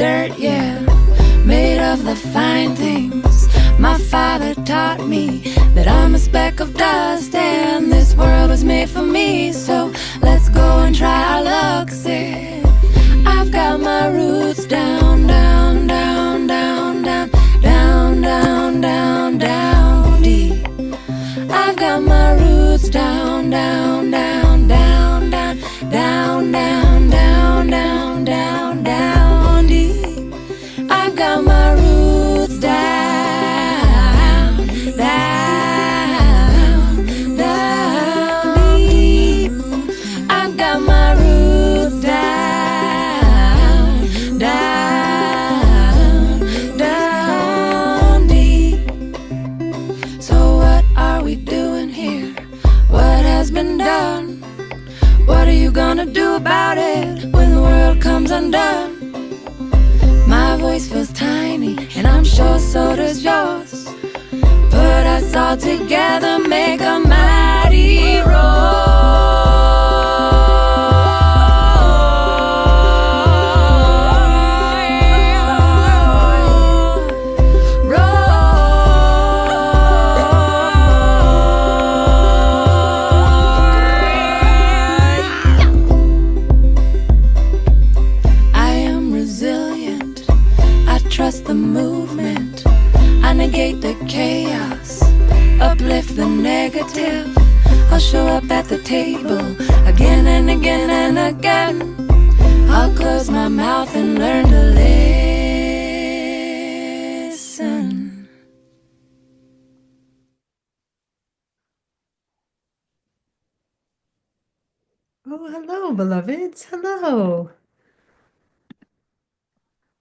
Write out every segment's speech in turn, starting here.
dirt, yeah, made of the fine things. My father taught me that I'm a speck of dust and this world was made for me. So let's go and try our luck, said. I've got my roots down, down, down, down, down, down, down, down, down deep. I've got my roots down, down, down, down, down, down, down, down, down, down, down deep. I've got my roots down, down, down deep. I've got my roots down, down, down deep. So what are we doing here? What has been done? What are you gonna do about it when the world comes undone? My voice feels tiny, and I'm sure so does yours. Put us all together, make a mighty the movement. I negate the chaos, uplift the negative. I'll show up at the table again and again and again. I'll close my mouth and learn to listen. Oh, hello, beloveds. Hello.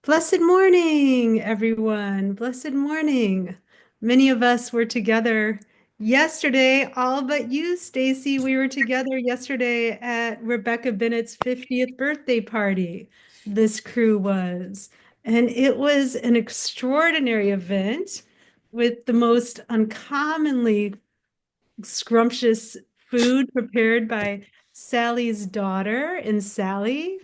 Blessed morning, everyone. Blessed morning. Many of us were together yesterday, all but you, Stacy. We were together yesterday at Rebecca Bennett's 50th birthday party. This crew was. And it was an extraordinary event with the most uncommonly scrumptious food prepared by Sally's daughter and Sally.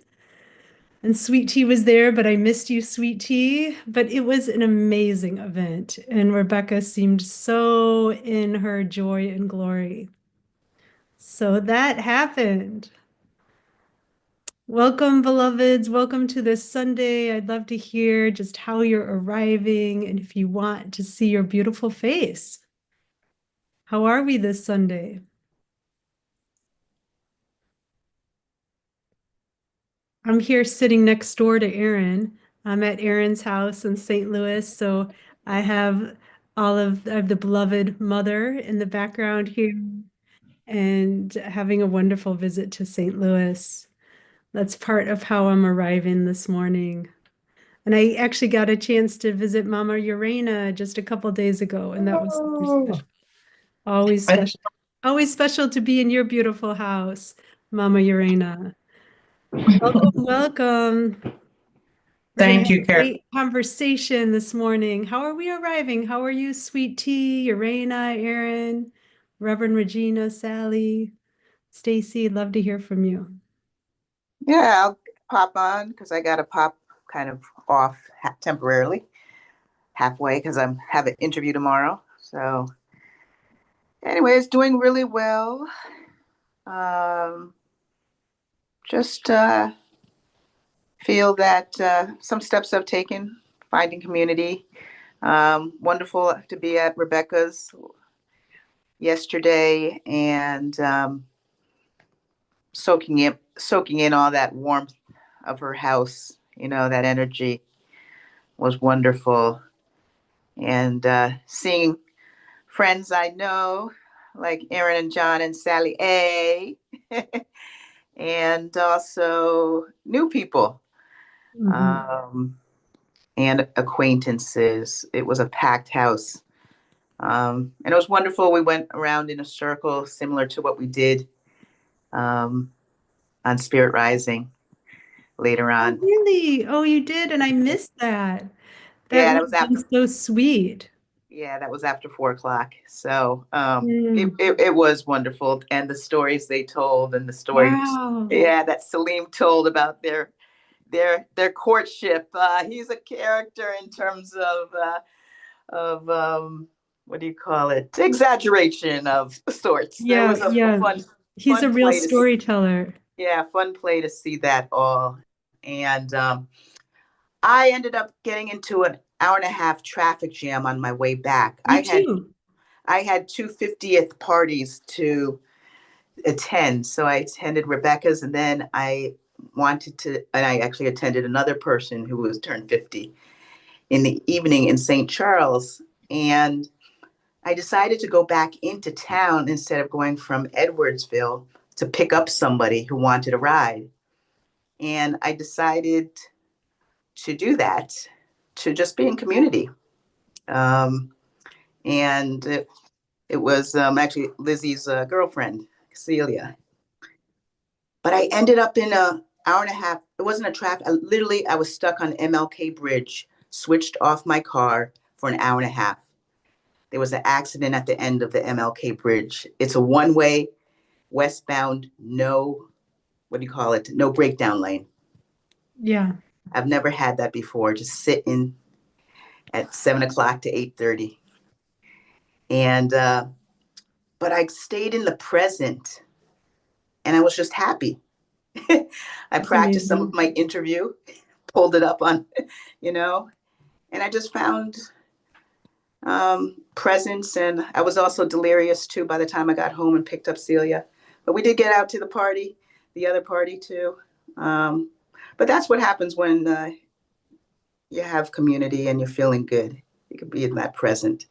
And Sweet Tea was there, but I missed you, Sweet Tea. But it was an amazing event, and Rebecca seemed so in her joy and glory. So that happened. Welcome, beloveds. Welcome to this Sunday. I'd love to hear just how you're arriving and if you want to see your beautiful face. How are we this Sunday? I'm here sitting next door to Erin. I'm at Erin's house in St. Louis, so I have I have the beloved mother in the background here and having a wonderful visit to St. Louis. That's part of how I'm arriving this morning. And I actually got a chance to visit Mama Urena just a couple days ago, and that was super special. Always special. Always special to be in your beautiful house, Mama Urena. Welcome, welcome. Thank you, Carol. Great conversation this morning. How are we arriving? How are you, Sweet Tea, Urena, Erin, Reverend Regina, Sally, Stacy? Love to hear from you. Yeah, I'll pop on because I got to pop kind of off temporarily, halfway because I have an interview tomorrow. So, anyways, doing really well. Just feel that some steps I've taken, finding community. Wonderful to be at Rebecca's yesterday and soaking in all that warmth of her house. You know, that energy was wonderful. And seeing friends I know, like Erin and John and Sally A, and also new people. And acquaintances. It was a packed house. And it was wonderful. We went around in a circle similar to what we did on Spirit Rising later on. Oh, really? Oh, you did? And I missed that. That was after. So sweet. Yeah, that was after 4:00. So it was wonderful. And the stories they told and the stories, wow. Yeah, that Salim told about their their courtship. He's a character in terms of what do you call it? Exaggeration of sorts. There Yeah, was a yeah. He's a fun real play to see. storyteller. Yeah, fun play to see that all. And I ended up getting into an hour and a half traffic jam on my way back. Me too. I had two 50th parties to attend. So I attended Rebecca's, and then I actually attended another person who was turned 50 in the evening in St. Charles. And I decided to go back into town instead of going from Edwardsville to pick up somebody who wanted a ride. And I decided to do that, to just be in community. And it was actually Lizzie's girlfriend, Celia. But I ended up in a hour and a half. It wasn't a traffic. I was stuck on MLK Bridge, switched off my car for an hour and a half. There was an accident at the end of the MLK Bridge. It's a one-way westbound, no, what do you call it? No breakdown lane. Yeah. I've never had that before. Just sitting at 7 o'clock to 8:30. And, but I stayed in the present and I was just happy. I That's practiced some amazing. of my interview, pulled it up on, and I just found presence. And I was also delirious too by the time I got home and picked up Celia. But we did get out to the other party too. But that's what happens when you have community and you're feeling good. You could be in that present.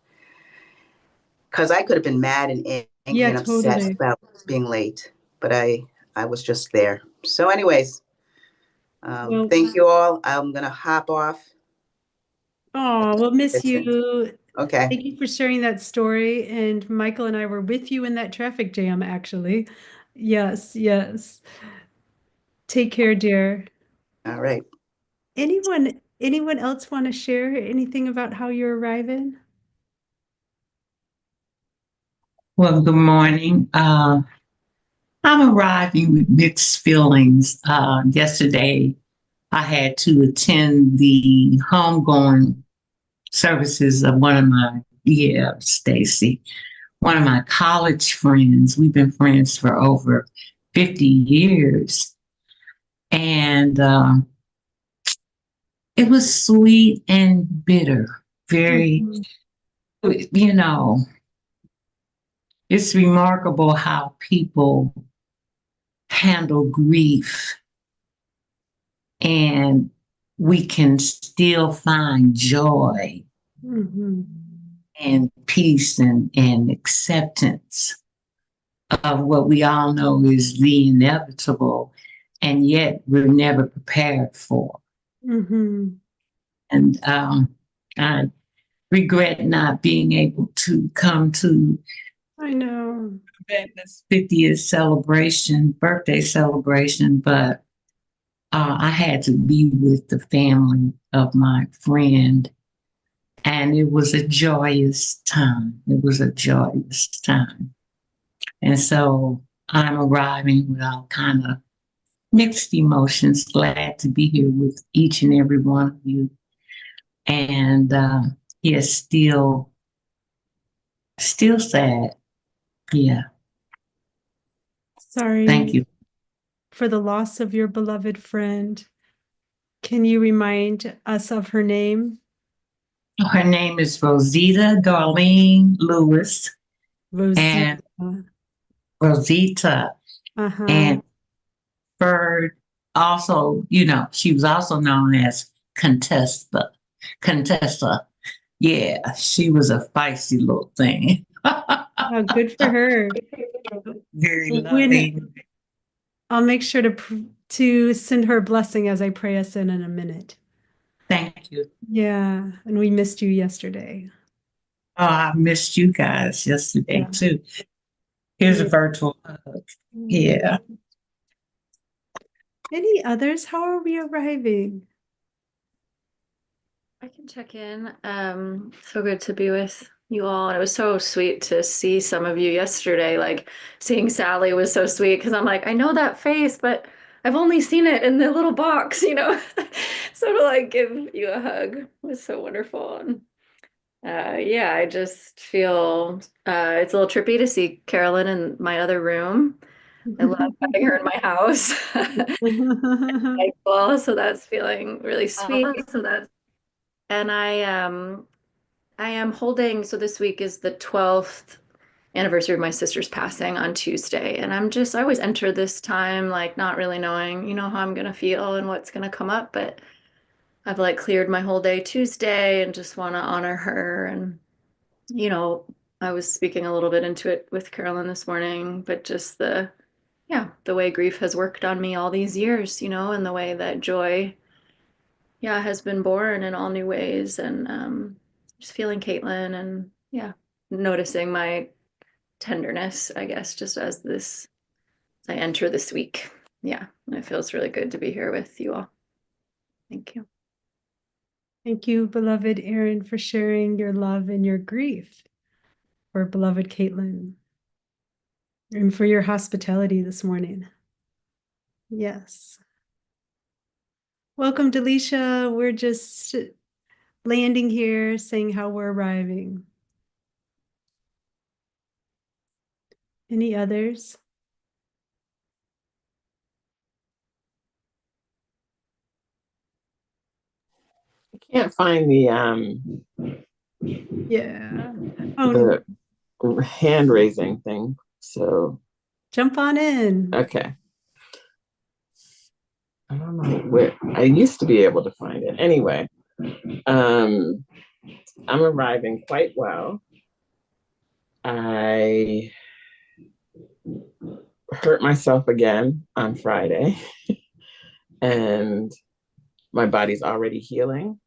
Because I could have been mad and angry Yeah, and upset totally. about being late, but I was just there. So, anyways, Well, thank you all. I'm gonna hop off. oh, we'll miss Listen. you. Okay. Thank you for sharing that story. And Michael and I were with you in that traffic jam, actually. Yes, yes. Take care, dear. All right. Anyone else want to share anything about how you're arriving? Well, good morning. I'm arriving with mixed feelings. Yesterday, I had to attend the homegoing services of Stacy, one of my college friends. We've been friends for over 50 years. And it was sweet and bitter. Very, Mhm. you know, it's remarkable how people handle grief, and we can still find joy Mhm. and peace and acceptance of what we all know is the inevitable, and yet we're never prepared for. Mhm. And I regret not being able to come to I know. Rebecca's 50th birthday celebration, but I had to be with the family of my friend, and it was a joyous time. It was a joyous time. And so I'm arriving with all kind of mixed emotions, glad to be here with each and every one of you. And yes, still sad. Yeah. Thank Sorry you. for the loss of your beloved friend. Can you remind us of her name? Her name is Rosita Darlene Lewis, Rosita. and Rosita. Uh-huh. And Bird also, she was also known as Contessa. Contessa. Yeah, she was a feisty little thing. Oh, good for her. Very When loving. I'll make sure to send her a blessing as I pray us in a minute. Thank you. Yeah, and we missed you yesterday. Oh, I missed you guys yesterday Yeah. too. Here's a Yeah. virtual hug. Yeah. Any others? How are we arriving? I can check in. So good to be with you all. And it was so sweet to see some of you yesterday. Like seeing Sally was so sweet because I'm like, I know that face, but I've only seen it in the little box, you know. So to like give you a hug was so wonderful. And yeah, I just feel it's a little trippy to see Carolyn in my other room. I love having her in my house. Like, well, so that's feeling really sweet. And I am holding, so this week is the 12th anniversary of my sister's passing on Tuesday. And I always enter this time like not really knowing, how I'm gonna feel and what's gonna come up, but I've like cleared my whole day Tuesday and just want to honor her. And, you know, I was speaking a little bit into it with Carolyn this morning, but just the way grief has worked on me all these years, and the way that joy, yeah, has been born in all new ways. And just feeling Caitlin and, yeah, noticing my tenderness, I guess, just as I enter this week. Yeah, and it feels really good to be here with you all. Thank you. Thank you, beloved Erin, for sharing your love and your grief for beloved Caitlin, and for your hospitality this morning. Yes. Welcome, Delisha. We're just landing here, saying how we're arriving. Any others? I can't find the Yeah. Oh, the hand raising thing. So jump on in. okay. I don't know where I used to be able to find it. Anyway, I'm arriving quite well. I hurt myself again on Friday, and my body's already healing.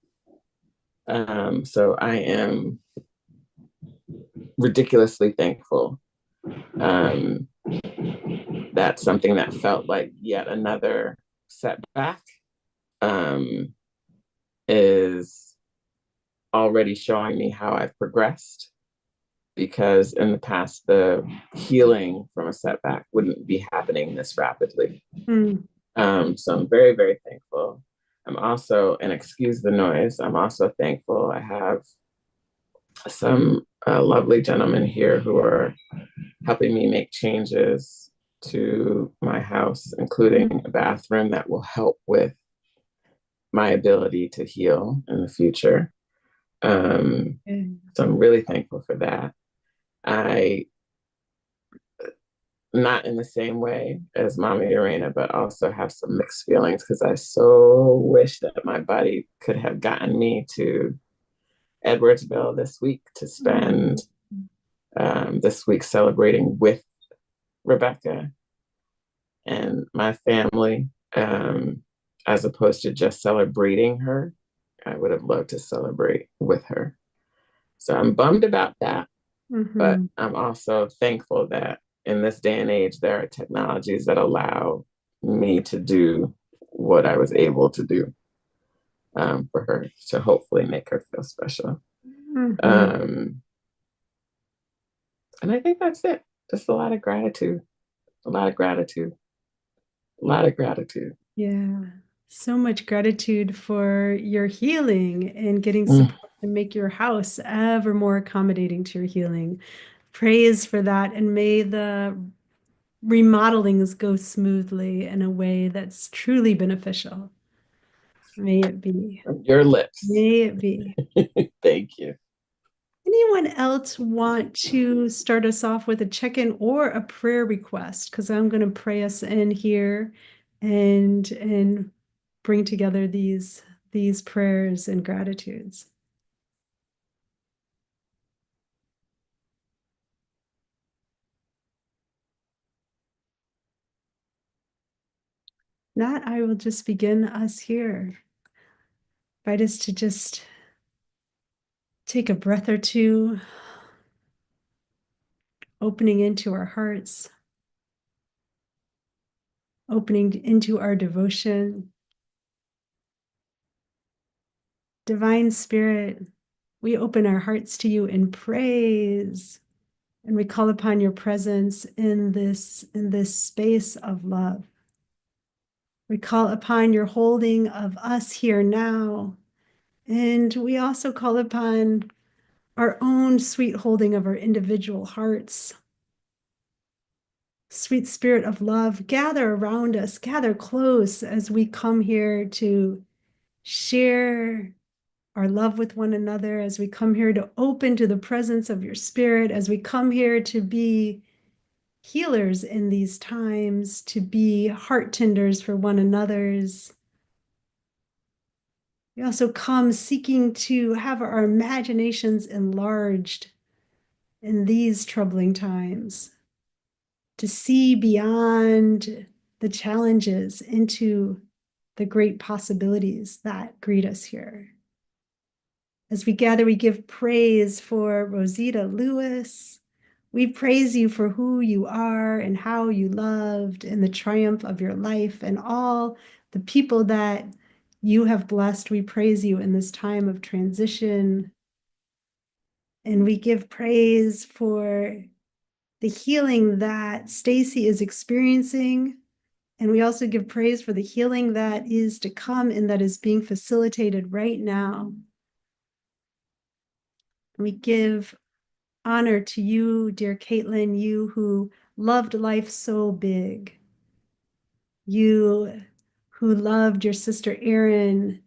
So I am ridiculously thankful. That's something that felt like yet another setback is already showing me how I've progressed, because in the past, the healing from a setback wouldn't be happening this rapidly. So I'm very, very thankful. I'm also, and excuse the noise, I'm also thankful I have some lovely gentlemen here who are helping me make changes to my house, including a bathroom that will help with my ability to heal in the future. So I'm really thankful for that. I, not in the same way as Mama Irena, but also have some mixed feelings, because I so wish that my body could have gotten me to Edwardsville this week to spend this week celebrating with Rebecca and my family, as opposed to just celebrating her. I would have loved to celebrate with her. So I'm bummed about that, but I'm also thankful that in this day and age, there are technologies that allow me to do what I was able to do for her, to hopefully make her feel special. And I think that's it. Just a lot of gratitude, a lot of gratitude, a lot of gratitude. Yeah. So much gratitude for your healing and getting support to make your house ever more accommodating to your healing. Praise for that. And may the remodelings go smoothly in a way that's truly beneficial. May it be. Your lips. May it be. Thank you. Anyone else want to start us off with a check-in or a prayer request? Because I'm going to pray us in here and bring together these prayers and gratitudes. That I will just begin us here. Invite us to just take a breath or two, opening into our hearts, opening into our devotion. Divine Spirit, we open our hearts to you in praise, and we call upon your presence in this space of love. We call upon your holding of us here now. And we also call upon our own sweet holding of our individual hearts. Sweet spirit of love, gather around us, gather close as we come here to share our love with one another, as we come here to open to the presence of your spirit, as we come here to be healers in these times, to be heart tenders for one another's. We also come seeking to have our imaginations enlarged in these troubling times, to see beyond the challenges into the great possibilities that greet us here. As we gather, we give praise for Rosita Lewis. We praise you for who you are and how you loved and the triumph of your life and all the people that you have blessed. We praise you in this time of transition. And we give praise for the healing that Stacy is experiencing. And we also give praise for the healing that is to come and that is being facilitated right now. We give honor to you, dear Caitlin, you who loved life so big. You who loved your sister Erin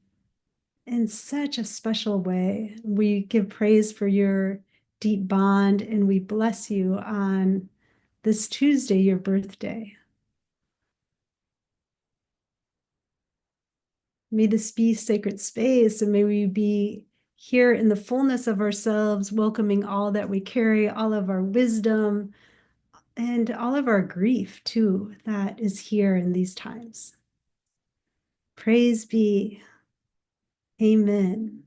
in such a special way. We give praise for your deep bond and we bless you on this Tuesday, your birthday. May this be sacred space and may we be here in the fullness of ourselves, welcoming all that we carry, all of our wisdom, and all of our grief too, that is here in these times. Praise be. Amen.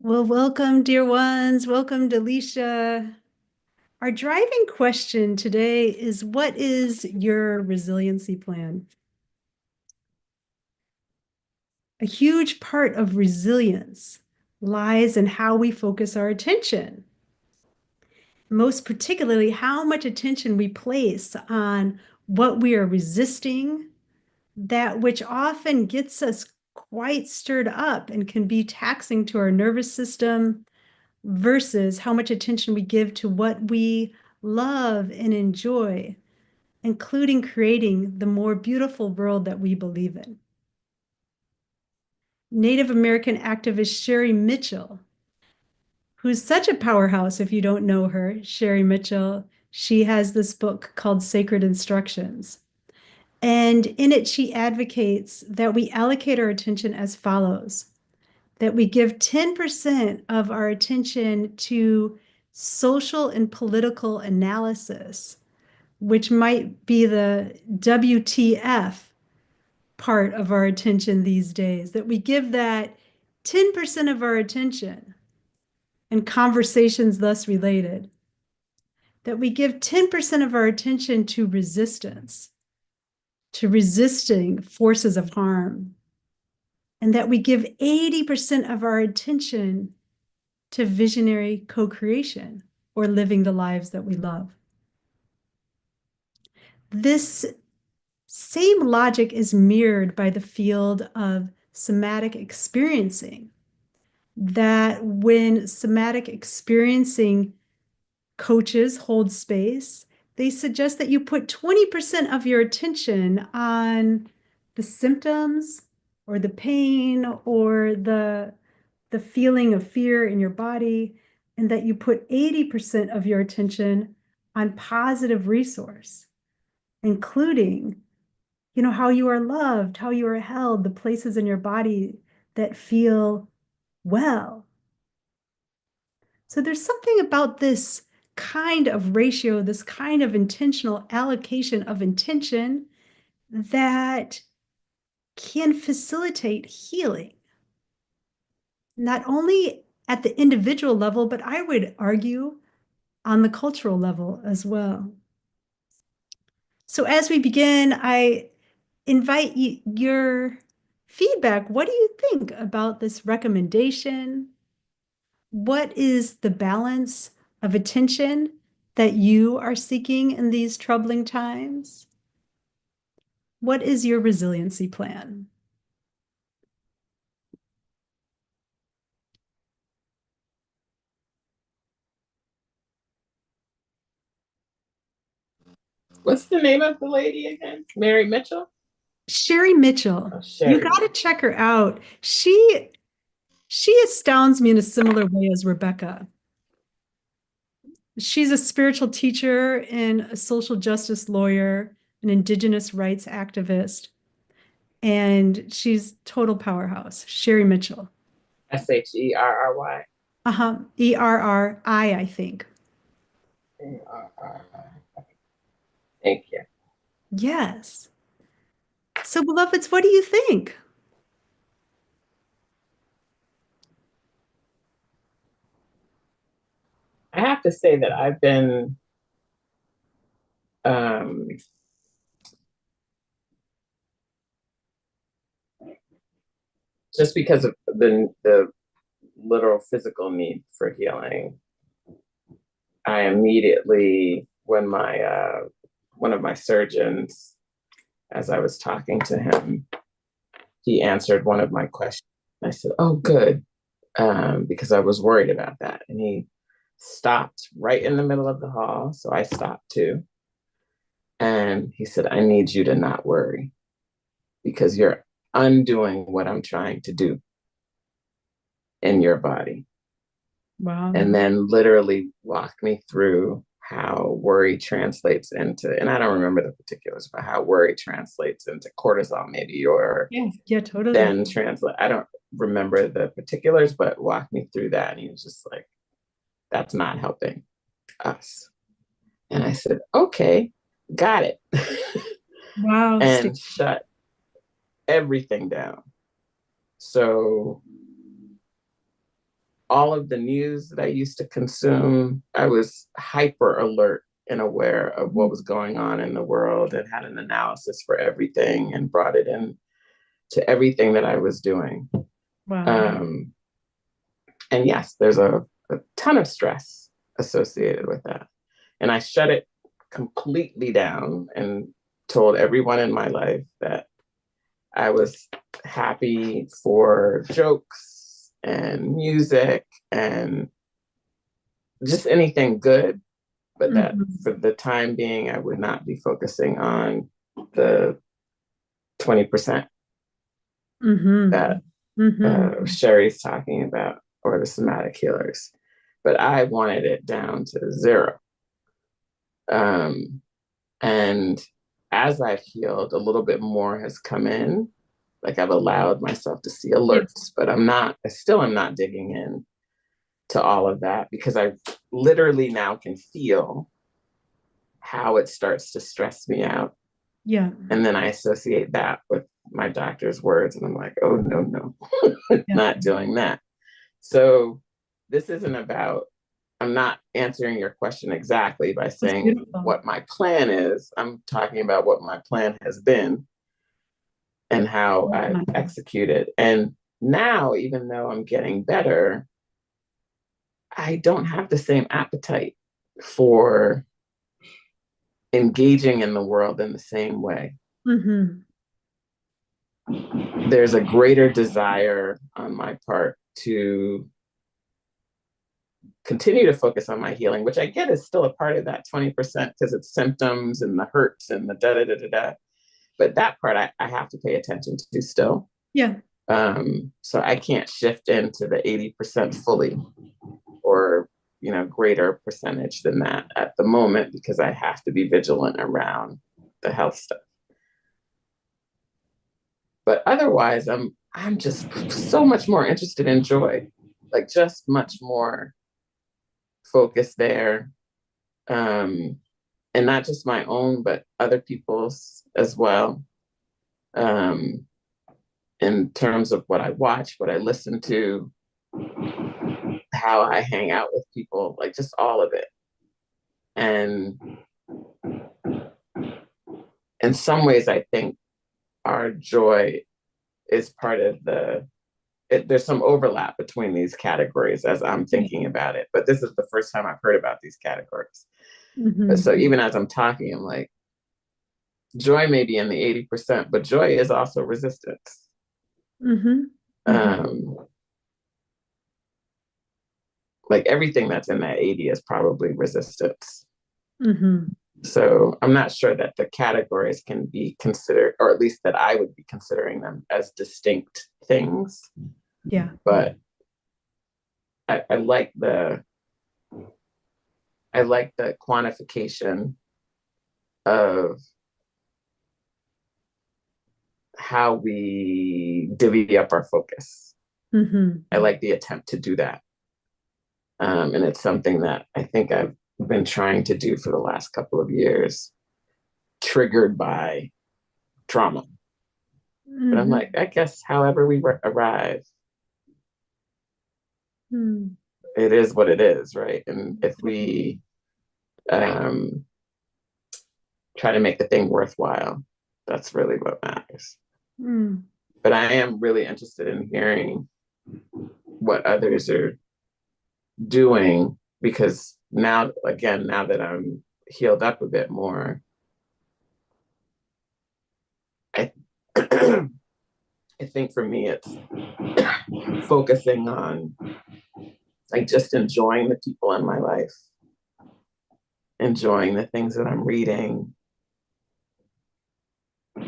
Well, welcome, dear ones. Welcome, Delisha. Our driving question today is, what is your resiliency plan? A huge part of resilience lies in how we focus our attention. Most particularly, how much attention we place on what we are resisting, that which often gets us quite stirred up and can be taxing to our nervous system, versus how much attention we give to what we love and enjoy, including creating the more beautiful world that we believe in. Native American activist Sherry Mitchell, who's such a powerhouse if you don't know her, Sherry Mitchell, she has this book called Sacred Instructions. And in it, she advocates that we allocate our attention as follows, that we give 10% of our attention to social and political analysis, which might be the WTF part of our attention these days, that we give that 10% of our attention and conversations thus related, that we give 10% of our attention to resistance, to resisting forces of harm, and that we give 80% of our attention to visionary co-creation or living the lives that we love. This same logic is mirrored by the field of somatic experiencing, that when somatic experiencing coaches hold space, they suggest that you put 20% of your attention on the symptoms or the pain or the feeling of fear in your body, and that you put 80% of your attention on positive resource, including, how you are loved, how you are held, the places in your body that feel well. So there's something about this kind of ratio, this kind of intentional allocation of intention that can facilitate healing, not only at the individual level, but I would argue on the cultural level as well. So as we begin, I invite your feedback. What do you think about this recommendation? What is the balance of attention that you are seeking in these troubling times? What is your resiliency plan? What's the name of the lady again? Mary Mitchell? Sherry Mitchell. Oh, You Sherry. got to check her out. She astounds me in a similar way as Rebecca. She's a spiritual teacher and a social justice lawyer, an indigenous rights activist, and she's total powerhouse. Sherry Mitchell. Sherry. Erri, I think. Thank you. Yes. So, beloveds, what do you think? I have to say that I've been just because of the literal physical need for healing. I immediately, when my one of my surgeons, as I was talking to him, he answered one of my questions. I said, "Oh, good," because I was worried about that. And he stopped right in the middle of the hall, so I stopped too. And he said, "I need you to not worry because you're undoing what I'm trying to do in your body." Wow. And then literally walked me through how worry translates into, and I don't remember the particulars, but how worry translates into cortisol, maybe, or Yeah, totally. then translate. I don't remember the particulars, but walked me through that. And he was just like, "That's not helping us." And I said, "Okay, got it." Wow. And shut everything down. So all of the news that I used to consume, I was hyper alert and aware of what was going on in the world and had an analysis for everything and brought it in to everything that I was doing. Wow. And yes, there's a ton of stress associated with that. And I shut it completely down and told everyone in my life that I was happy for jokes and music and just anything good, but that for the time being, I would not be focusing on the 20% that Sherry's talking about, or the somatic healers. But I wanted it down to 0. And as I've healed, a little bit more has come in. Like I've allowed myself to see alerts, but I still am not digging in to all of that because I literally now can feel how it starts to stress me out. Yeah. And then I associate that with my doctor's words and I'm like, oh, no, not doing that. So this isn't about, I'm not answering your question exactly by saying what my plan is. I'm talking about what my plan has been and how I've executed. And now, even though I'm getting better, I don't have the same appetite for engaging in the world in the same way. There's a greater desire on my part to continue to focus on my healing, which I get is still a part of that 20% because it's symptoms and the hurts and the da-da-da-da-da. But that part I have to pay attention to still. Yeah. So I can't shift into the 80% fully or, greater percentage than that at the moment because I have to be vigilant around the health stuff. But otherwise, I'm just so much more interested in joy, like just much more focused there. And not just my own, but other people's as well. In terms of what I watch, what I listen to, how I hang out with people, like just all of it. And in some ways, I think our joy is part of there's some overlap between these categories as I'm thinking about it. But this is the first time I've heard about these categories. But so even as I'm talking, I'm like, joy may be in the 80%, but joy is also resistance. Mm-hmm. Like everything that's in that 80 is probably resistance. Mm-hmm. So I'm not sure that the categories can be considered, or at least that I would be considering them as distinct things. Yeah. But I like the quantification of how we divvy up our focus. Mm-hmm. I like the attempt to do that. And it's something that I think I've been trying to do for the last couple of years, triggered by trauma. Mm-hmm. But I'm like, I guess however we arrive, it is what it is, right? And if we try to make the thing worthwhile, that's really what matters. But I am really interested in hearing what others are doing, because now that I'm healed up a bit more, I I think for me it's focusing on like just enjoying the people in my life, enjoying the things that I'm reading,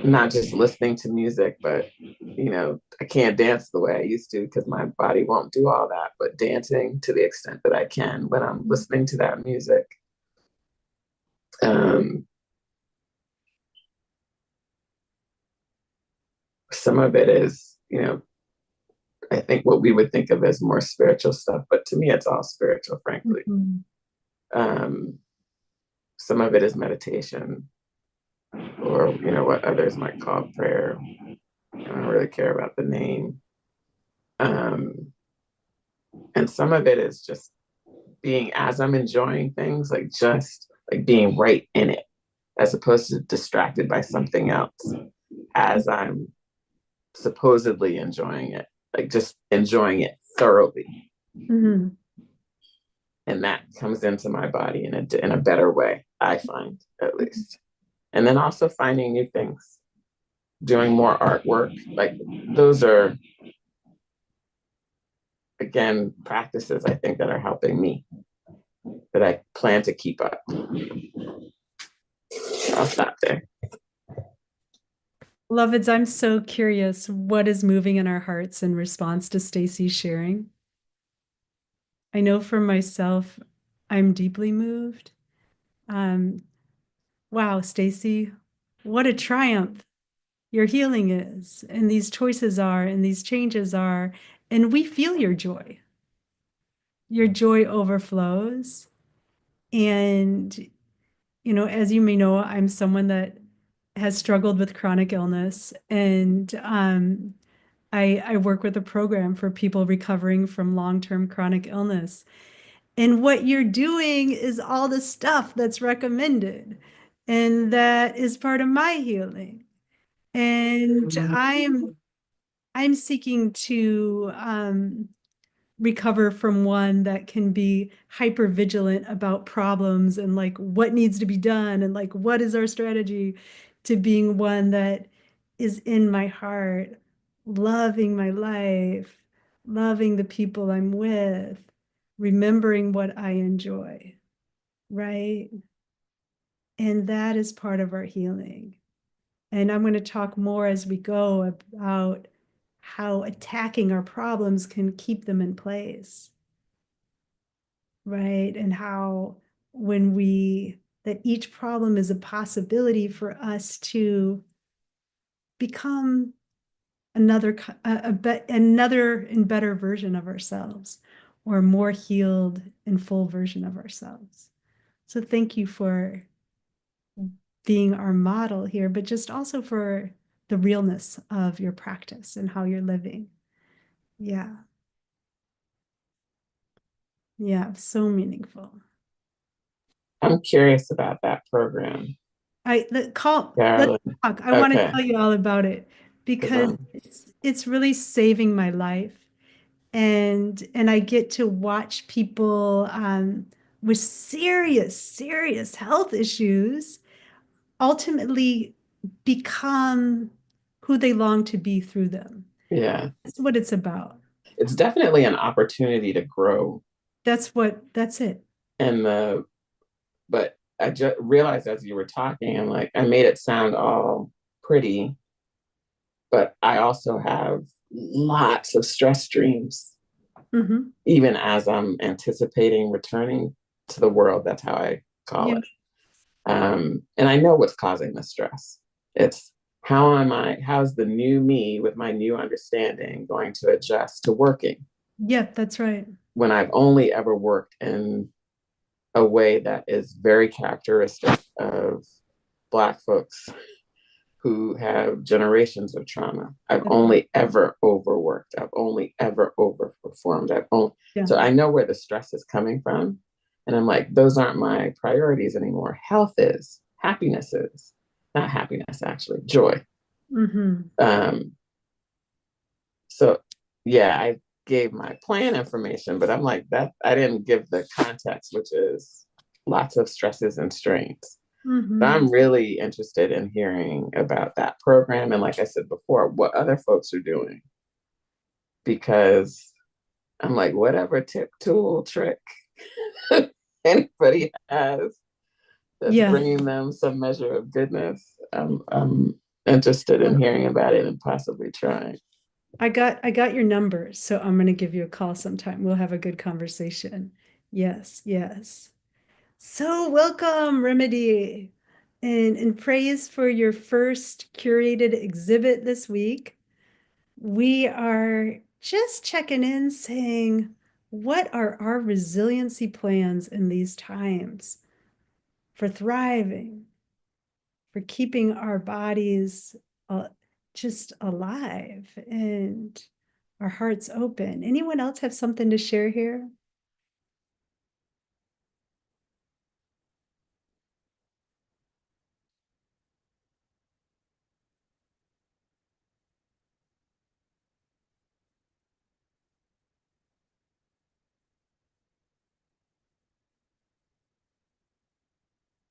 not just listening to music, but I can't dance the way I used to because my body won't do all that, but dancing to the extent that I can when I'm listening to that music. Some of it is, I think what we would think of as more spiritual stuff, but to me, it's all spiritual, frankly. Some of it is meditation, or what others might call prayer. I don't really care about the name. And some of it is just being, as I'm enjoying things, like just like being right in it, as opposed to distracted by something else as I'm supposedly enjoying it, like just enjoying it thoroughly. And that comes into my body in a better way, I find, at least. And then also finding new things, doing more artwork. Like those are, again, practices I think that are helping me, that I plan to keep up. I'll stop there. Beloveds, I'm so curious, what is moving in our hearts in response to Stacy's sharing? I know for myself, I'm deeply moved. Wow, Stacy, what a triumph your healing is, and these choices are, and these changes are, and we feel your joy. Your joy overflows. And, as you may know, I'm someone that has struggled with chronic illness, and I work with a program for people recovering from long-term chronic illness. And what you're doing is all the stuff that's recommended, and that is part of my healing. And I'm seeking to recover from one that can be hyper vigilant about problems and like what needs to be done and like what is our strategy, to being one that is in my heart, loving my life, loving the people I'm with, remembering what I enjoy, right? And that is part of our healing. And I'm going to talk more as we go about how attacking our problems can keep them in place, right? And how that each problem is a possibility for us to become another and better version of ourselves, or a more healed and full version of ourselves. So thank you for being our model here, but just also for the realness of your practice and how you're living. Yeah. Yeah, so meaningful. I'm curious about that program. Let's talk. I want to tell you all about it because it's really saving my life. And I get to watch people with serious health issues ultimately become who they long to be through them. Yeah. That's what it's about. It's definitely an opportunity to grow. That's it. But I just realized as you were talking, I'm like, I made it sound all pretty, but I also have lots of stress dreams, even as I'm anticipating returning to the world. That's how I call it. And I know what's causing the stress. It's how's the new me with my new understanding going to adjust to working? Yeah, that's right. When I've only ever worked in a way that is very characteristic of Black folks who have generations of trauma. I've only ever overworked. I've only ever overperformed. So I know where the stress is coming from. And I'm like, those aren't my priorities anymore. Health is, happiness is, not happiness, actually, joy. So yeah, I gave my plan information, but I'm like, that I didn't give the context, which is lots of stresses and strains. But I'm really interested in hearing about that program. And like I said before, what other folks are doing. Because I'm like, whatever tip, tool, trick anybody has that's bringing them some measure of goodness, I'm interested in hearing about it and possibly trying. I got your number, so I'm going to give you a call sometime. We'll have a good conversation. Yes, yes. So welcome, Remedy, and praise for your first curated exhibit this week. We are just checking in, saying, what are our resiliency plans in these times for thriving, for keeping our bodies just alive and our hearts open? Anyone else have something to share here?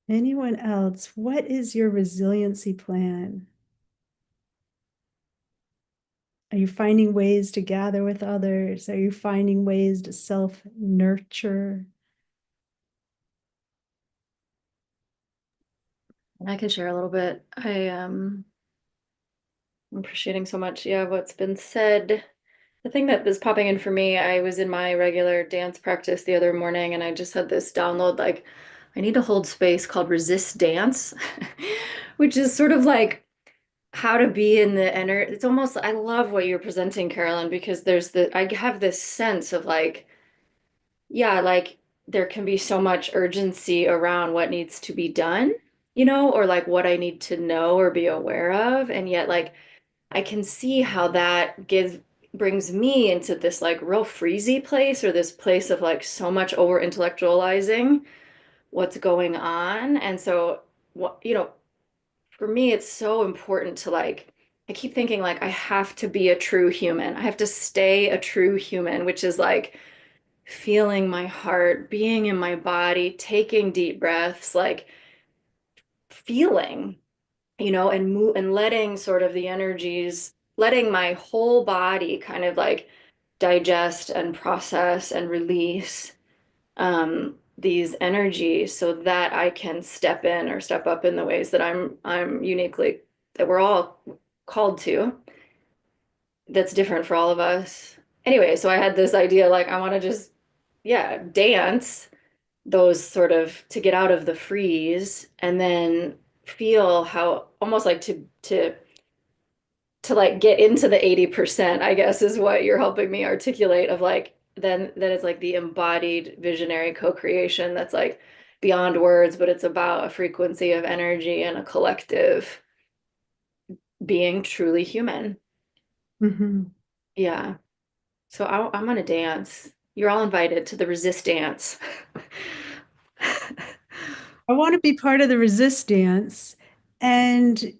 Anyone else? What is your resiliency plan? Are you finding ways to gather with others? Are you finding ways to self-nurture? I can share a little bit. I'm appreciating so much, what's been said. The thing that was popping in for me, I was in my regular dance practice the other morning and I just had this download like, I need to hold space called resist dance, which is sort of like how to be in the energy. It's almost, I love what you're presenting, Carolyn, because I have this sense of like, like there can be so much urgency around what needs to be done, or like what I need to know or be aware of. And yet like, I can see how that brings me into this like real freezy place, or this place of like so much over intellectualizing what's going on. And so what, for me, it's so important to like, I keep thinking like I have to be a true human. I have to stay a true human, which is like feeling my heart, being in my body, taking deep breaths, like feeling, and move and letting sort of the energies, letting my whole body kind of like digest and process and release these energies so that I can step in or step up in the ways that I'm uniquely, that we're all called to. That's different for all of us. Anyway, so I had this idea like I want to just, dance those sort of to get out of the freeze and then feel how almost like to like get into the 80%, I guess is what you're helping me articulate of like then it's like the embodied visionary co-creation that's like beyond words, but it's about a frequency of energy and a collective being truly human. Yeah. So I'm gonna dance. You're all invited to the resist dance. I want to be part of the resistance. And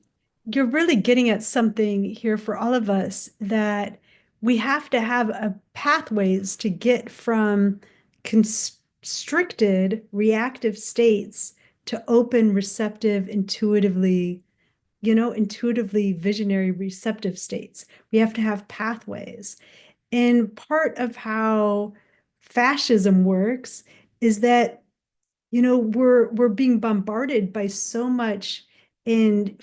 you're really getting at something here for all of us, that we have to have a pathways to get from constricted reactive states to open, receptive, intuitively, intuitively visionary receptive states. We have to have pathways. And part of how fascism works is that, we're being bombarded by so much in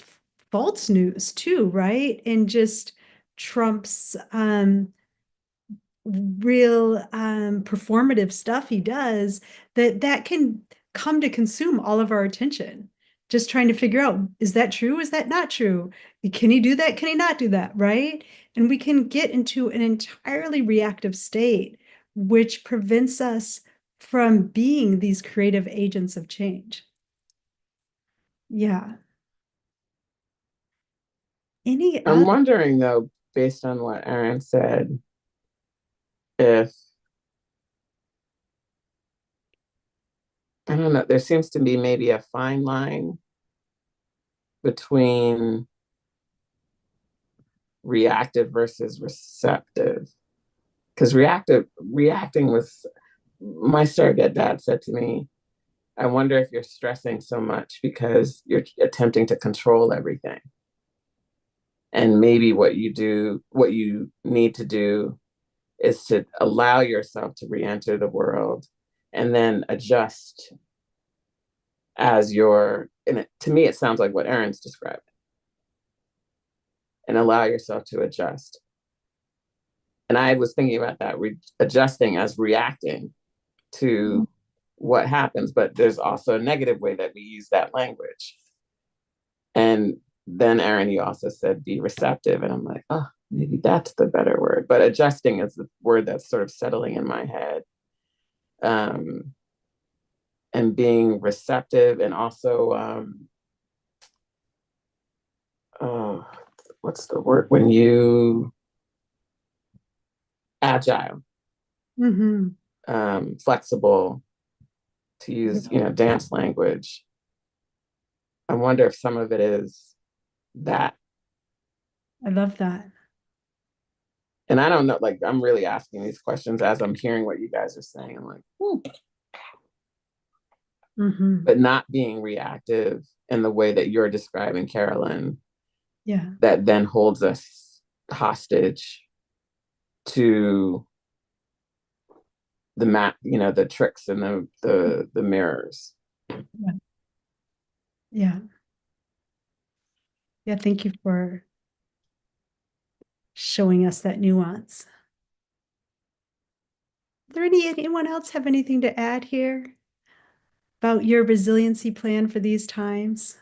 false news too, right? And just Trump's real performative stuff he does, that can come to consume all of our attention. Just trying to figure out, is that true? Is that not true? Can he do that? Can he not do that? Right? And we can get into an entirely reactive state, which prevents us from being these creative agents of change. Yeah. Any I'm other? wondering though, based on what Erin said, if I don't know, there seems to be maybe a fine line between reactive versus receptive. Because reacting was, my surrogate dad said to me, I wonder if you're stressing so much because you're attempting to control everything. And maybe what you need to do is to allow yourself to re-enter the world and then adjust as to me, it sounds like what Erin's describing. And allow yourself to adjust. And I was thinking about that, adjusting as reacting to what happens, but there's also a negative way that we use that language. And then Erin, you also said be receptive. And I'm like, oh, maybe that's the better word. But adjusting is the word that's sort of settling in my head. And being receptive, and also, what's the word? When you agile, flexible, to use, dance language. I wonder if some of it is that. I love that. And I don't know, like, I'm really asking these questions as I'm hearing what you guys are saying. I'm like, but not being reactive in the way that you're describing, Carolyn. Yeah. That then holds us hostage to the the tricks and the mirrors. Yeah. Yeah. Thank you for showing us that nuance. Is there anyone else have anything to add here about your resiliency plan for these times?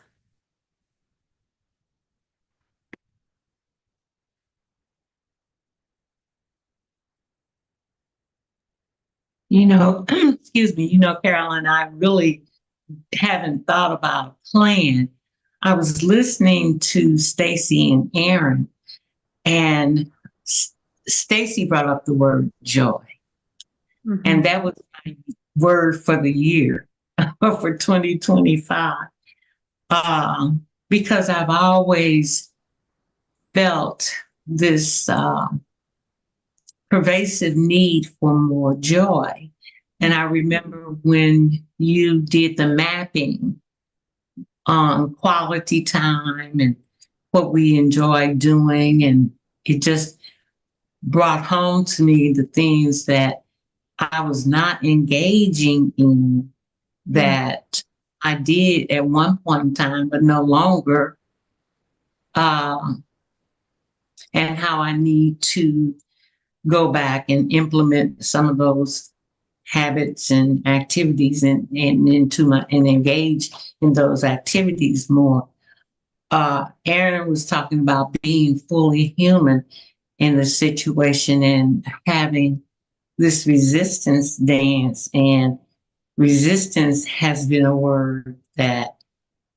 Excuse me, Carolyn, I really haven't thought about a plan. I was listening to Stacy and Erin, and Stacy brought up the word joy. And that was my word for the year, for 2025. Because I've always felt this pervasive need for more joy. And I remember when you did the mapping on quality time and what we enjoy doing, and it just brought home to me the things that I was not engaging in that I did at one point in time, but no longer, and how I need to go back and implement some of those habits and activities and engage in those activities more. Erin was talking about being fully human in the situation and having this resistance dance, and resistance has been a word that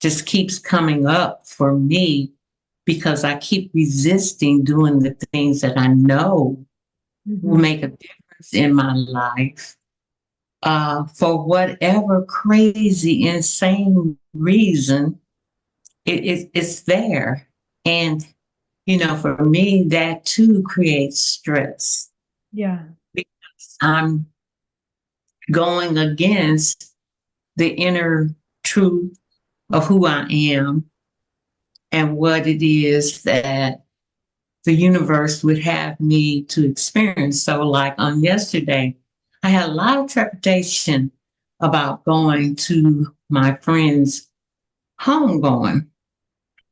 just keeps coming up for me because I keep resisting doing the things that I know will make a difference in my life. For whatever crazy, insane reason, it's there. And, for me, that too creates stress. Yeah. Because I'm going against the inner truth of who I am and what it is that the universe would have me to experience. So, like on yesterday, I had a lot of trepidation about going to my friend's homegoing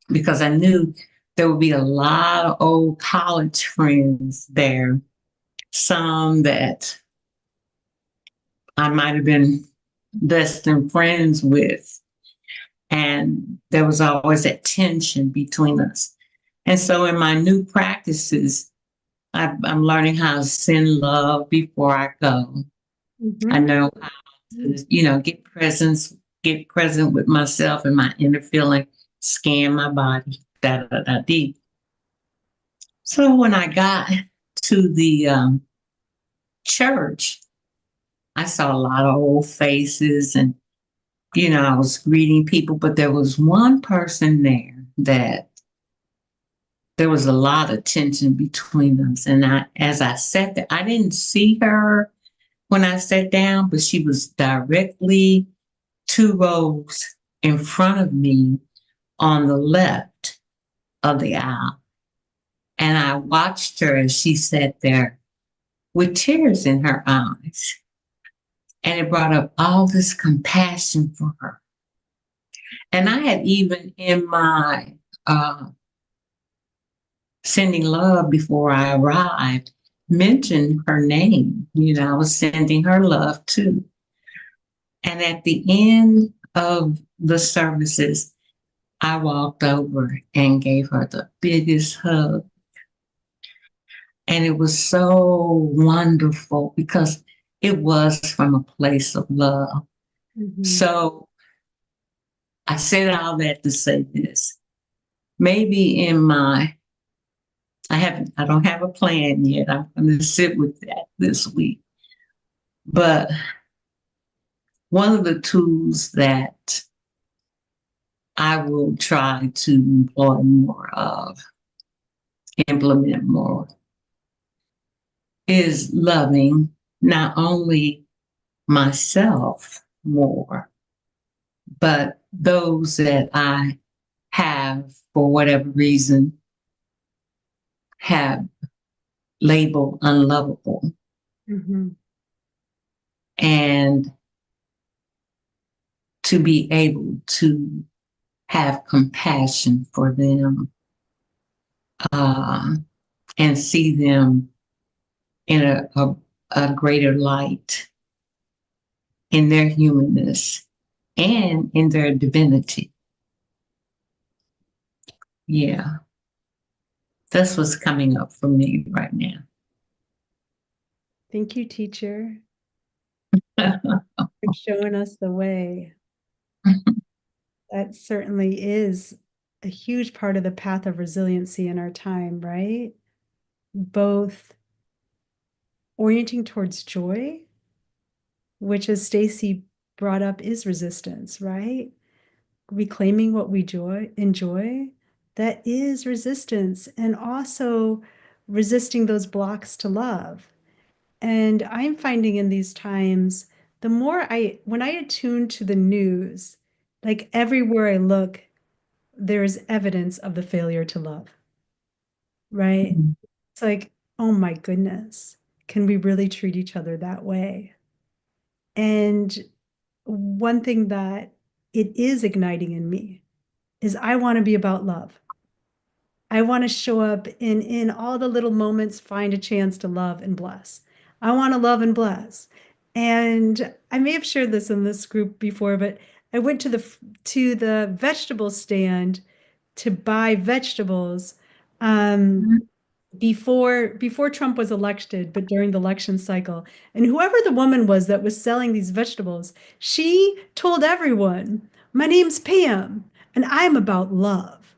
because I knew there would be a lot of old college friends there, some that I might have been less than friends with. And there was always that tension between us. And so in my new practices, I'm learning how to send love before I go. I know how to, get present with myself and my inner feeling, scan my body, da da da dee. So when I got to the church, I saw a lot of old faces and, I was greeting people, but there was one person there that there was a lot of tension between us. And as I sat there, I didn't see her when I sat down, but she was directly 2 rows in front of me on the left of the aisle. And I watched her as she sat there with tears in her eyes. And it brought up all this compassion for her. And I had even in my sending love before I arrived, mentioned her name. I was sending her love too. And at the end of the services, I walked over and gave her the biggest hug. And it was so wonderful because it was from a place of love. Mm-hmm. So I said all that to say this. Maybe I don't have a plan yet. I'm going to sit with that this week. But one of the tools that I will try to employ more of, implement more, is loving not only myself more, but those that I have, for whatever reason, have labeled unlovable. Mm-hmm. And to be able to have compassion for them and see them in a greater light in their humanness and in their divinity. Yeah. That's what's coming up for me right now. Thank you, teacher, for showing us the way. That certainly is a huge part of the path of resiliency in our time, right? Both orienting towards joy, which, as Stacy brought up, is resistance, right? Reclaiming what we enjoy, that is resistance, and also resisting those blocks to love. And I'm finding in these times, when I attune to the news, like everywhere I look, there's evidence of the failure to love, right? Mm-hmm. It's like, oh my goodness, can we really treat each other that way? And one thing that it is igniting in me is I want to be about love. I want to show up in all the little moments, find a chance to love and bless. I want to love and bless. And I may have shared this in this group before, but I went to the vegetable stand to buy vegetables before Trump was elected, but during the election cycle. And whoever the woman was that was selling these vegetables, she told everyone, "My name's Pam, and I'm about love.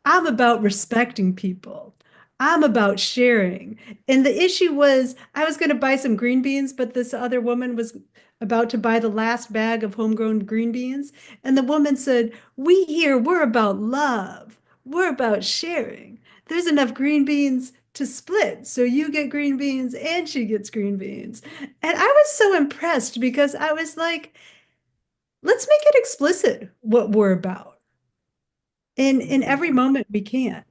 I'm about respecting people. I'm about sharing." And the issue was, I was going to buy some green beans, but this other woman was about to buy the last bag of homegrown green beans. And the woman said, we're about love. We're about sharing. There's enough green beans to split. So you get green beans and she gets green beans. And I was so impressed because I was like, let's make it explicit what we're about. in every moment we can,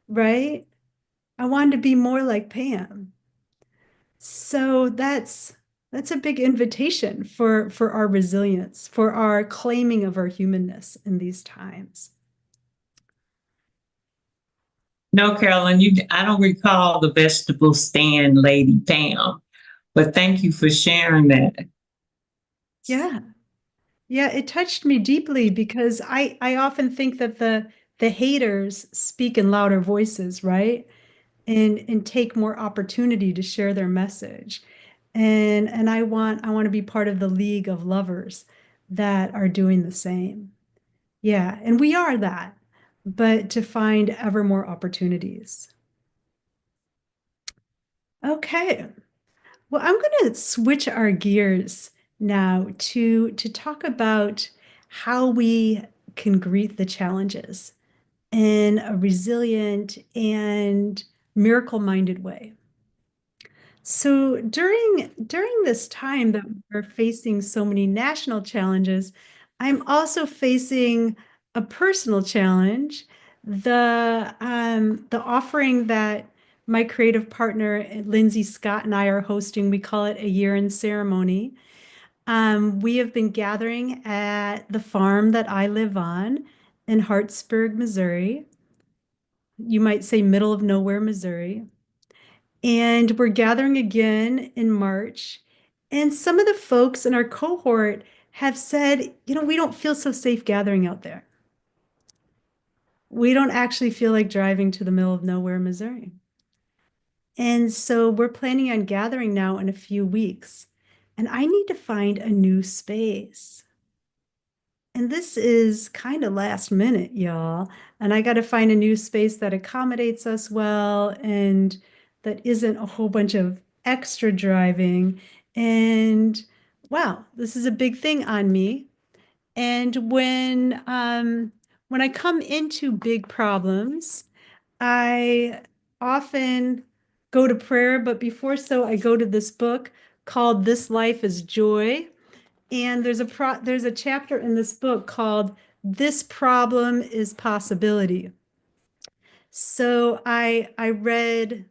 right? I wanted to be more like Pam. So that's a big invitation for our resilience, for our claiming of our humanness in these times. No, Carolyn, I don't recall the vegetable stand lady Pam, but thank you for sharing that. Yeah. Yeah, it touched me deeply because I often think that the haters speak in louder voices, right? And take more opportunity to share their message. And I want to be part of the league of lovers that are doing the same. Yeah, and we are that, but to find ever more opportunities. Okay. Well, I'm going to switch our gears now to talk about how we can greet the challenges in a resilient and miracle-minded way. So during this time that we're facing so many national challenges, I'm also facing a personal challenge. The offering that my creative partner Lindsay Scott and I are hosting, we call it a year in ceremony. We have been gathering at the farm that I live on in Hartsburg, Missouri. You might say middle of nowhere, Missouri. And we're gathering again in March. And some of the folks in our cohort have said, we don't feel so safe gathering out there. We don't actually feel like driving to the middle of nowhere, Missouri. And so we're planning on gathering now in a few weeks. And I need to find a new space. And this is kind of last minute, y'all. And I got to find a new space that accommodates us well and that isn't a whole bunch of extra driving. And wow, this is a big thing on me. And when I come into big problems, I often go to prayer, but before so, I go to this book called This Life is Joy. And there's a chapter in this book called This Problem is Possibility. So I read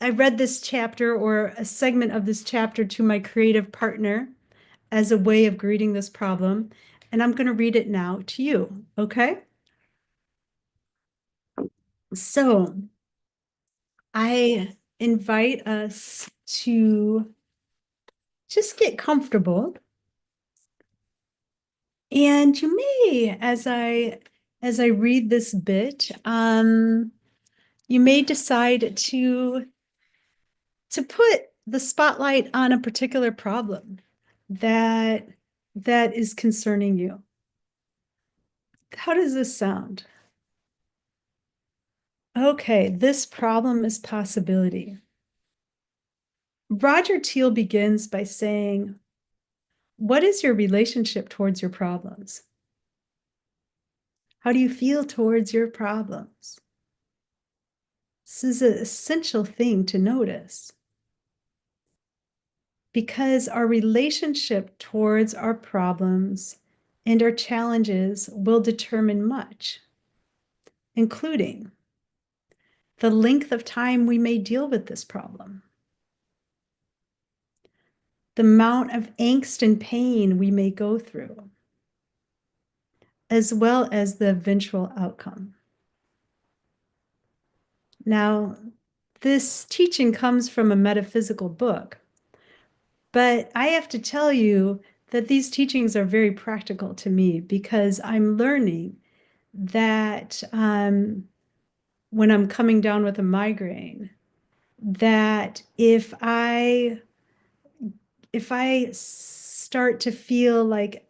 this chapter or a segment of this chapter to my creative partner as a way of greeting this problem. And I'm going to read it now to you, okay? So I invite us to just get comfortable. And you may, as I read this bit, you may decide to put the spotlight on a particular problem that is concerning you. How does this sound? Okay, this problem is possibility. Roger Teal begins by saying, what is your relationship towards your problems? How do you feel towards your problems? This is an essential thing to notice because our relationship towards our problems and our challenges will determine much, including the length of time we may deal with this problem, the amount of angst and pain we may go through, as well as the eventual outcome. Now, this teaching comes from a metaphysical book, but I have to tell you that these teachings are very practical to me because I'm learning that when I'm coming down with a migraine, that if I start to feel like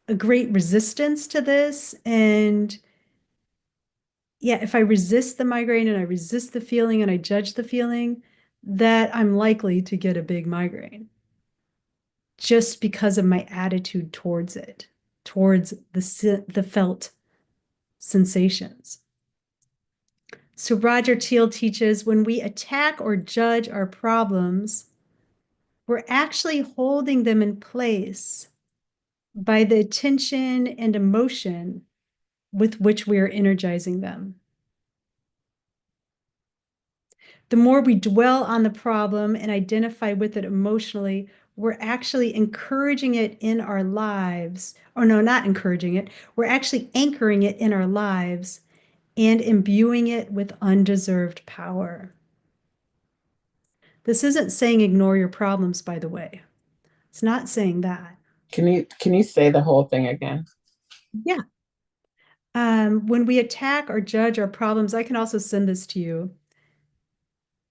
a great resistance to this, and yeah, if I resist the migraine and I resist the feeling and I judge the feeling, that I'm likely to get a big migraine just because of my attitude towards it, towards the felt sensations. So Roger Teal teaches when we attack or judge our problems, we're actually holding them in place by the attention and emotion with which we are energizing them. The more we dwell on the problem and identify with it emotionally, we're actually encouraging it in our lives. Or no, not encouraging it. We're actually anchoring it in our lives and imbuing it with undeserved power. This isn't saying ignore your problems, by the way. It's not saying that. Can you say the whole thing again? Yeah. When we attack or judge our problems, I can also send this to you.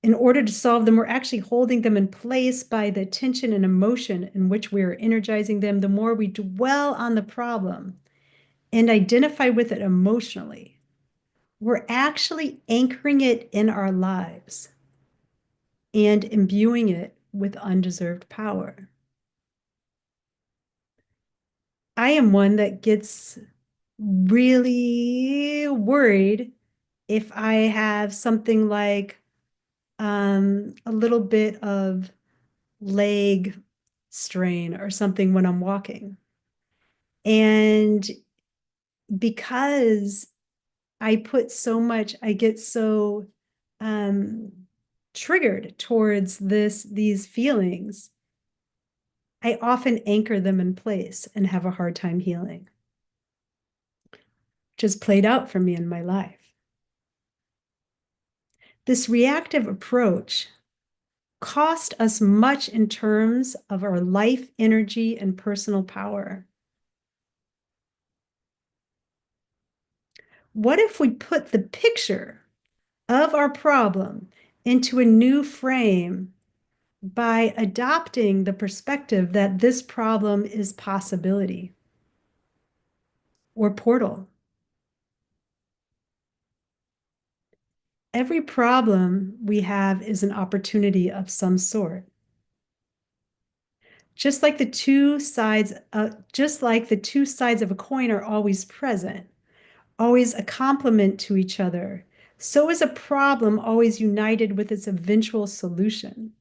In order to solve them, we're actually holding them in place by the attention and emotion in which we are energizing them. The more we dwell on the problem and identify with it emotionally, we're actually anchoring it in our lives and imbuing it with undeserved power. I am one that gets really worried if I have something like a little bit of leg strain or something when I'm walking. And because I get so triggered towards these feelings, I often anchor them in place and have a hard time healing. Just played out for me in my life. This reactive approach cost us much in terms of our life energy and personal power. What if we put the picture of our problem into a new frame by adopting the perspective that this problem is possibility or portal? Every problem we have is an opportunity of some sort. Just like the two sides of a coin are always present, always a complement to each other, so is a problem always united with its eventual solution.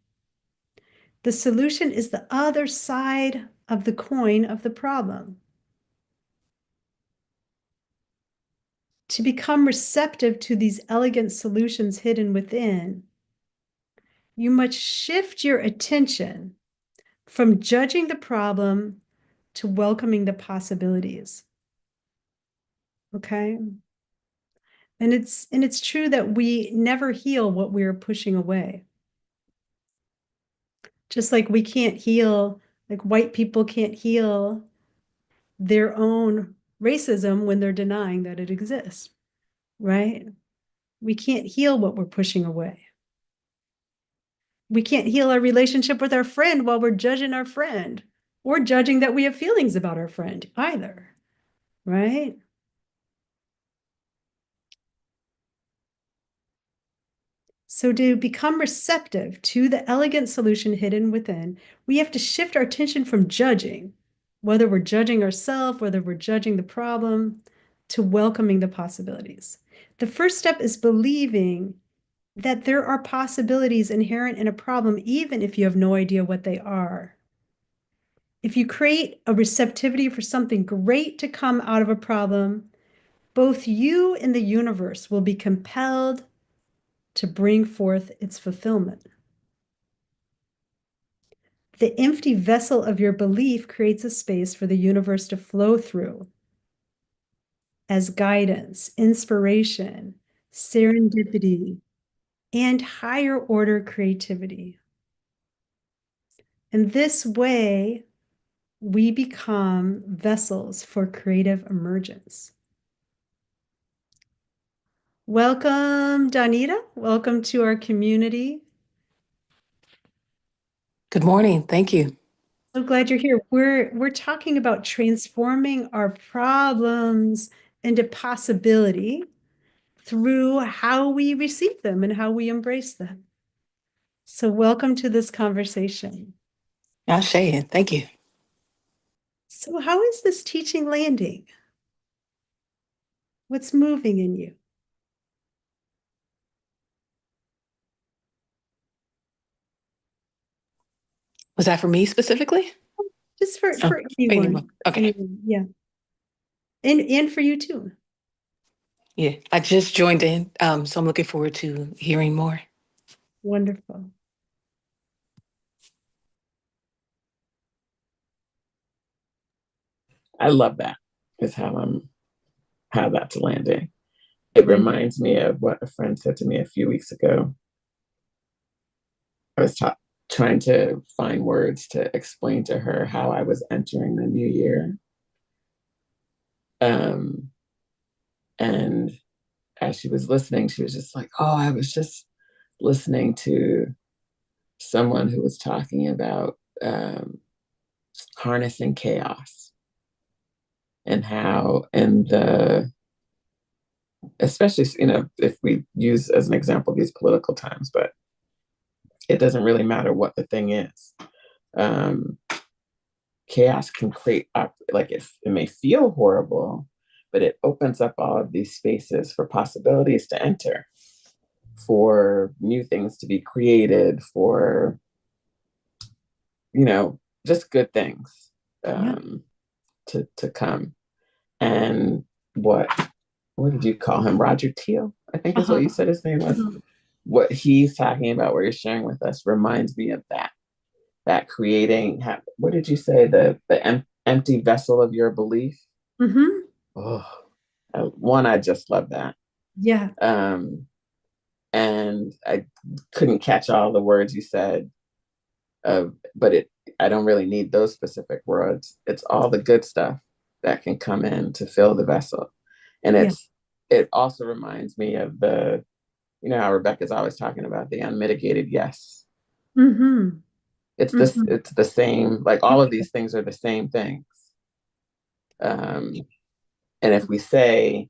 The solution is the other side of the coin of the problem. To become receptive to these elegant solutions hidden within, you must shift your attention from judging the problem to welcoming the possibilities. Okay? And it's true that we never heal what we're pushing away. Just like we can't heal, like white people can't heal their own racism when they're denying that it exists, right? We can't heal what we're pushing away. We can't heal our relationship with our friend while we're judging our friend or judging that we have feelings about our friend either, right? So to become receptive to the elegant solution hidden within, we have to shift our attention from judging, whether we're judging ourselves, whether we're judging the problem, to welcoming the possibilities. The first step is believing that there are possibilities inherent in a problem, even if you have no idea what they are. If you create a receptivity for something great to come out of a problem, both you and the universe will be compelled to bring forth its fulfillment. The empty vessel of your belief creates a space for the universe to flow through as guidance, inspiration, serendipity, and higher order creativity. In this way, we become vessels for creative emergence. Welcome, Donita. Welcome to our community. Good morning. Thank you. So glad you're here. We're talking about transforming our problems into possibility through how we receive them and how we embrace them. So welcome to this conversation. Ashe, thank you. So how is this teaching landing? What's moving in you? Was that for me specifically? Just for Oh, anyone. Okay. Anyone, yeah. And for you too. Yeah, I just joined in, so I'm looking forward to hearing more. Wonderful. I love that. Is how that's landing. It reminds me of what a friend said to me a few weeks ago. I was trying to find words to explain to her how I was entering the new year. And as she was listening, she was just like, oh, I was just listening to someone who was talking about harnessing chaos and how in the, especially, if we use as an example these political times, but it doesn't really matter what the thing is. Chaos can create up, like it may feel horrible, but it opens up all of these spaces for possibilities to enter, for new things to be created, for, just good things to come. And what did you call him? Roger Teal, I think is what you said his name was. What he's talking about, what you're sharing with us, reminds me of that creating, what did you say, the empty vessel of your belief. Oh, one, I just love that. Yeah. And I couldn't catch all the words you said, but I don't really need those specific words. It's all the good stuff that can come in to fill the vessel. And it also reminds me of how Rebecca's always talking about the unmitigated yes. It's the same, like all of these things are the same things. And if we say,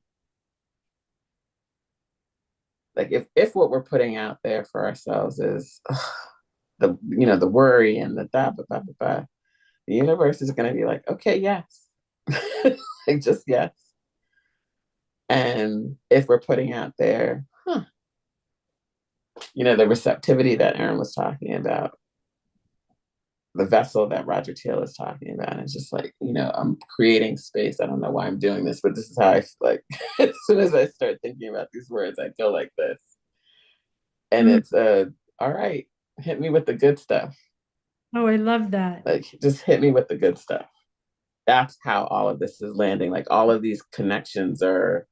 like, if what we're putting out there for ourselves is the worry and the the universe is going to be like, okay, yes. Like, just yes. And if we're putting out there, the receptivity that Aaron was talking about, the vessel that Roger Teal is talking about, it's just like, I'm creating space. I don't know why I'm doing this, but this is how I feel. Like, as soon as I start thinking about these words, I feel like this. And it's all right, hit me with the good stuff. Oh, I love that. Like, just hit me with the good stuff. That's how all of this is landing. Like, all of these connections are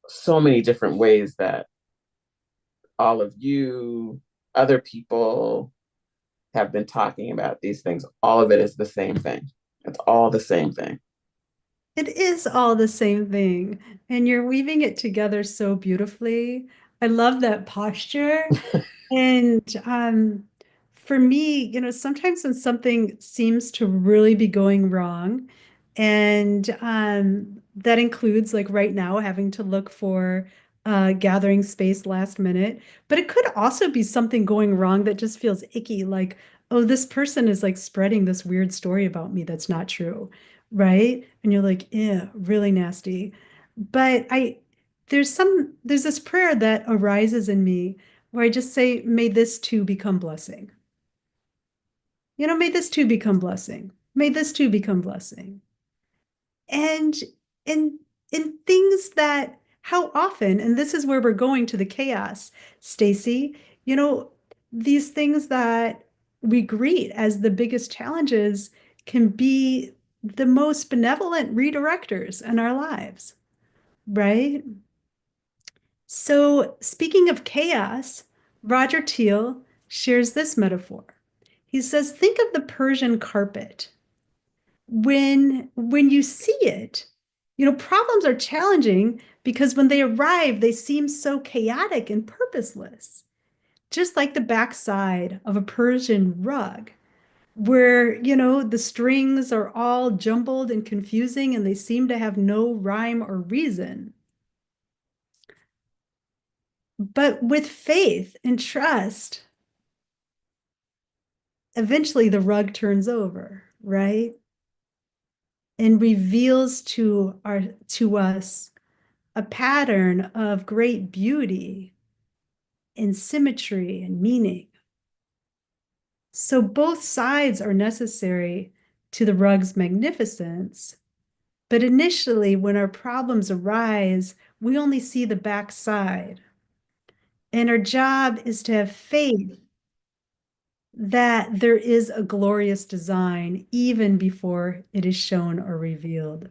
so many different ways that all of you, other people, have been talking about these things. All of it is the same thing. It's all the same thing. It is all the same thing. And you're weaving it together so beautifully. I love that posture. And for me, sometimes when something seems to really be going wrong, and that includes, like right now, having to look for gathering space last minute, but it could also be something going wrong that just feels icky, like, oh, this person is like spreading this weird story about me that's not true, right? And you're like, yeah, really nasty. But there's this prayer that arises in me where I just say, may this too become blessing. May this too become blessing. May this too become blessing. And in things that, how often, and this is where we're going to the chaos, Stacy, these things that we greet as the biggest challenges can be the most benevolent redirectors in our lives, right? So, speaking of chaos, Roger Teal shares this metaphor. He says, think of the Persian carpet. When you see it, problems are challenging because when they arrive, they seem so chaotic and purposeless, just like the backside of a Persian rug, where, the strings are all jumbled and confusing and they seem to have no rhyme or reason. But with faith and trust, eventually the rug turns over, right? And reveals to us a pattern of great beauty and symmetry and meaning. So both sides are necessary to the rug's magnificence. But initially, when our problems arise, we only see the backside. And our job is to have faith that there is a glorious design even before it is shown or revealed.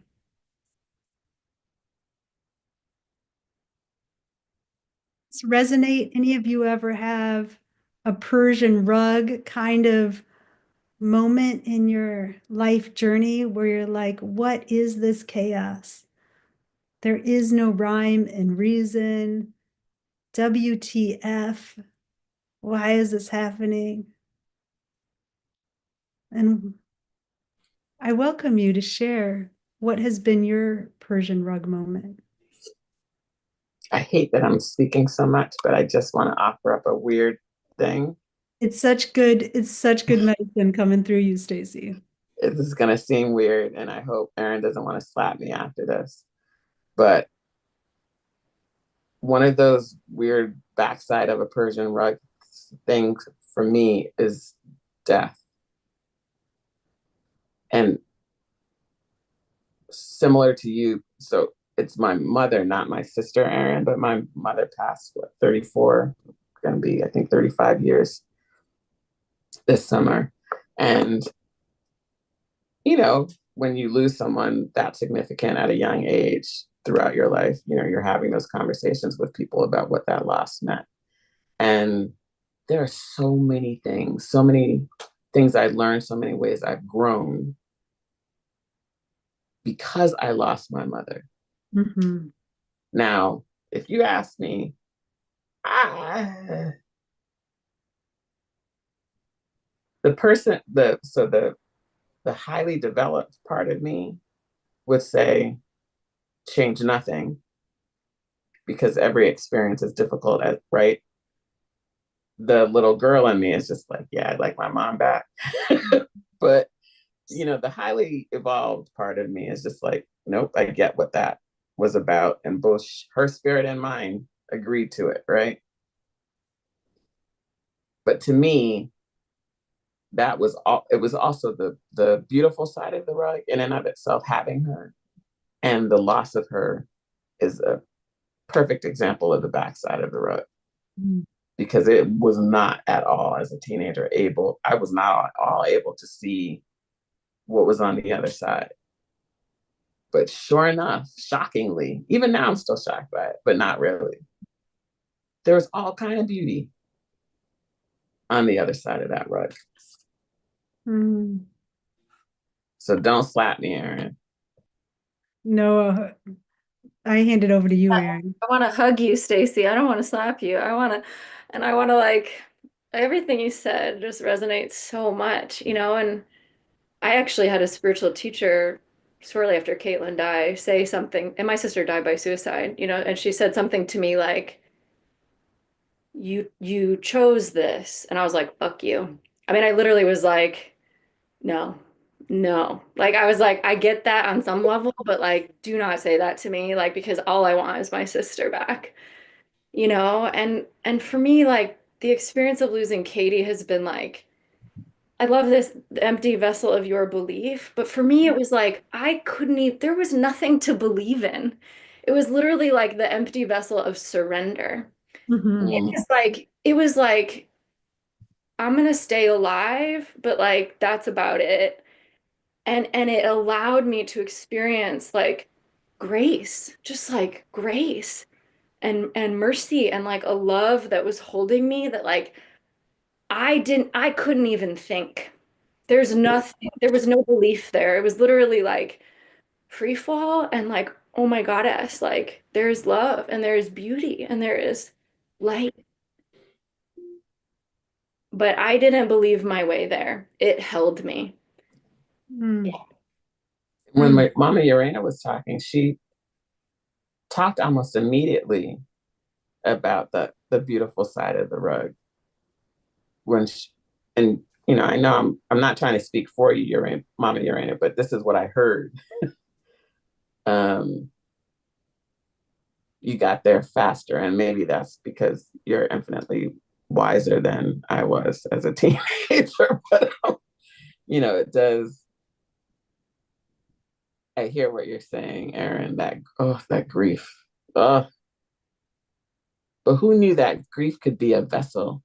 Does this resonate? Any of you ever have a Persian rug kind of moment in your life journey where you're like, what is this chaos? There is no rhyme and reason. WTF? Why is this happening? And I welcome you to share what has been your Persian rug moment. I hate that I'm speaking so much, but I just want to offer up a weird thing. It's such good medicine coming through you, Stacy. This is going to seem weird, and I hope Erin doesn't want to slap me after this. But one of those weird backside of a Persian rug things for me is death. And similar to you, so it's my mother, not my sister, Erin, but my mother passed, 34, going to be, I think, 35 years this summer. And, you know, when you lose someone that significant at a young age throughout your life, you know, you're having those conversations with people about what that loss meant. And there are so many things I learned, so many ways I've grown because I lost my mother. Mm-hmm. Now, if you ask me, the highly developed part of me would say change nothing because every experience is difficult, right? The little girl in me is just like, yeah, I'd like my mom back. But, you know, the highly evolved part of me is just like, nope, I get what that was about. And both her spirit and mine agreed to it, right? But to me, that was all. It was also the beautiful side of the rug in and of itself, having her, and the loss of her is a perfect example of the backside of the rug. Because it was not at all, as a teenager, I was not at all able to see what was on the other side. But sure enough, shockingly, even now I'm still shocked by it, but not really. There's all kind of beauty on the other side of that rug. Mm. So don't slap me, Erin. No, I hand it over to you, Erin. I want to hug you, Stacy. I don't want to slap you. I want to like everything you said just resonates so much, you know, and I actually had a spiritual teacher shortly after Caitlin died say something, and my sister died by suicide, you know, and she said something to me like, you chose this. And I was like, fuck you. I mean, I literally was like, no, no. Like I was like, I get that on some level, but like, do not say that to me, like, because all I want is my sister back, you know? And for me, like the experience of losing Katie has been like, I love this empty vessel of your belief, but for me, it was like I couldn't even, there was nothing to believe in. It was literally like the empty vessel of surrender. Mm-hmm. It was like, I'm gonna stay alive, but like that's about it. And it allowed me to experience like grace, just like grace and mercy and like a love that was holding me that like I couldn't even think. There's nothing, there was no belief there. It was literally like free fall and like, oh my goddess, like there's love and there is beauty and there is light. But I didn't believe my way there. It held me. Mm. When my Mama Urena was talking, she talked almost immediately about the beautiful side of the rug. And you know, I know I'm not trying to speak for you, Mama Urena, but this is what I heard. You got there faster, and maybe that's because you're infinitely wiser than I was as a teenager. But you know, it does. I hear what you're saying, Erin. That grief Ugh. But who knew that grief could be a vessel?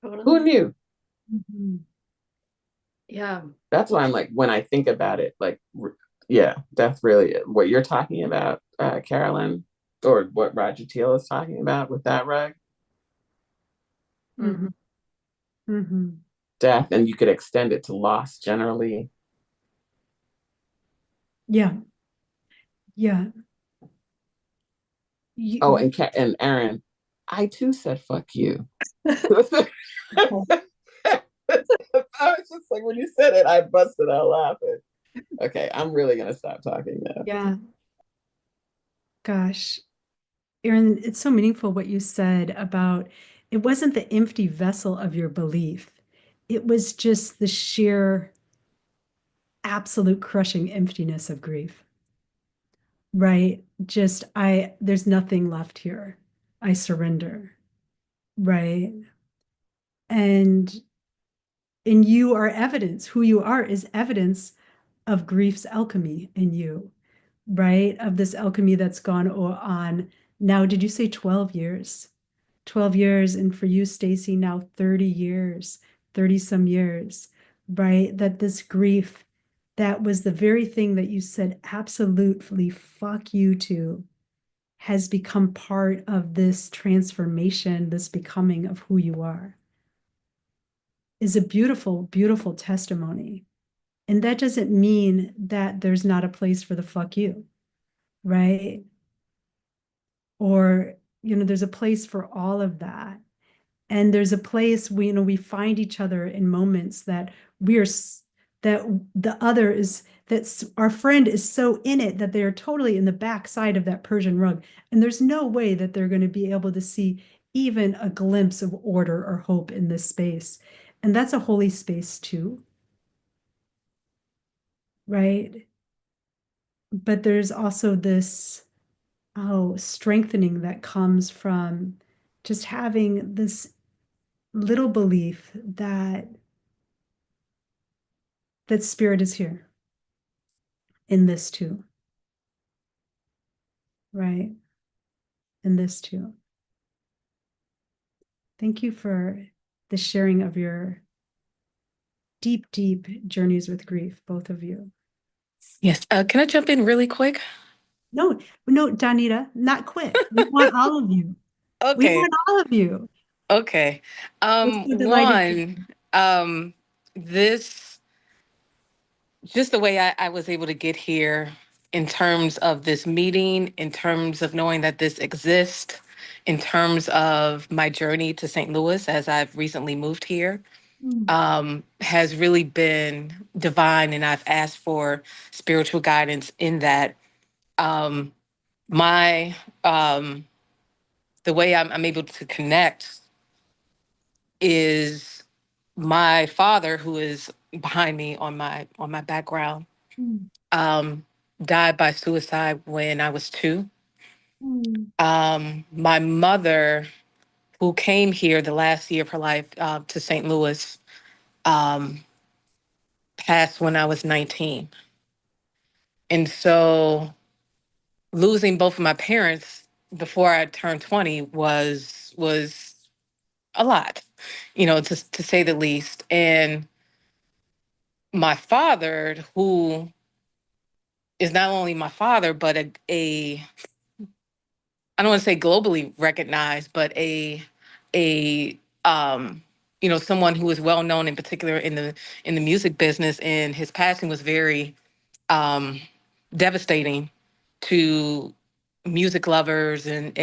Who Totally. knew? Mhm. Yeah. That's why I'm like, when I think about it, like, yeah, that's really it. What you're talking about, Carolyn, or what Roger Teal is talking about with that rug, Mhm. Mhm. death, and you could extend it to loss generally. Yeah. Yeah. Oh, You, and Aaron, I too said fuck you. I was just like, when you said it, I busted out laughing. Okay, I'm really gonna stop talking now. yeah. Gosh. Erin, it's so meaningful what you said about it wasn't the empty vessel of your belief. It was just the sheer absolute crushing emptiness of grief, right? Just there's nothing left here. I surrender, right? And you are evidence. Who you are is evidence of grief's alchemy in you, right? Of this alchemy that's gone on now, did you say 12 years? 12 years, and for you, Stacy, now 30 years, 30 some years, right? That this grief, that was the very thing that you said absolutely fuck you to, has become part of this transformation, this becoming of who you are, is a beautiful, beautiful testimony. And that doesn't mean that there's not a place for the fuck you, right? Or, there's a place for all of that. And there's a place we find each other in moments that that the other is, that our friend is so in it that they're totally in the backside of that Persian rug. And there's no way that they're going to be able to see even a glimpse of order or hope in this space. And that's a holy space too, right? But there's also this strengthening that comes from just having this little belief that spirit is here in this too, right? In this too. Thank you for the sharing of your deep, deep journeys with grief, both of you. Yes. Can I jump in really quick? No, no, Donita, not quick. We want all of you. We Okay. want all of you. Okay. We're so delighted. One, this just the way I was able to get here in terms of this meeting, in terms of knowing that this exists, in terms of my journey to St. Louis as I've recently moved here, Mm, has really been divine. And I've asked for spiritual guidance in that. Um, my the way I'm able to connect is my father, who is behind me on my background, mm, um, died by suicide when I was 2. mm, My mother, who came here the last year of her life to St. Louis, um, passed when I was 19. And so losing both of my parents before I turned 20 was a lot, to say the least. And my father, who is not only my father, but a I don't want to say globally recognized, but a someone who is well known in particular in the music business, and his passing was very um devastating to music lovers and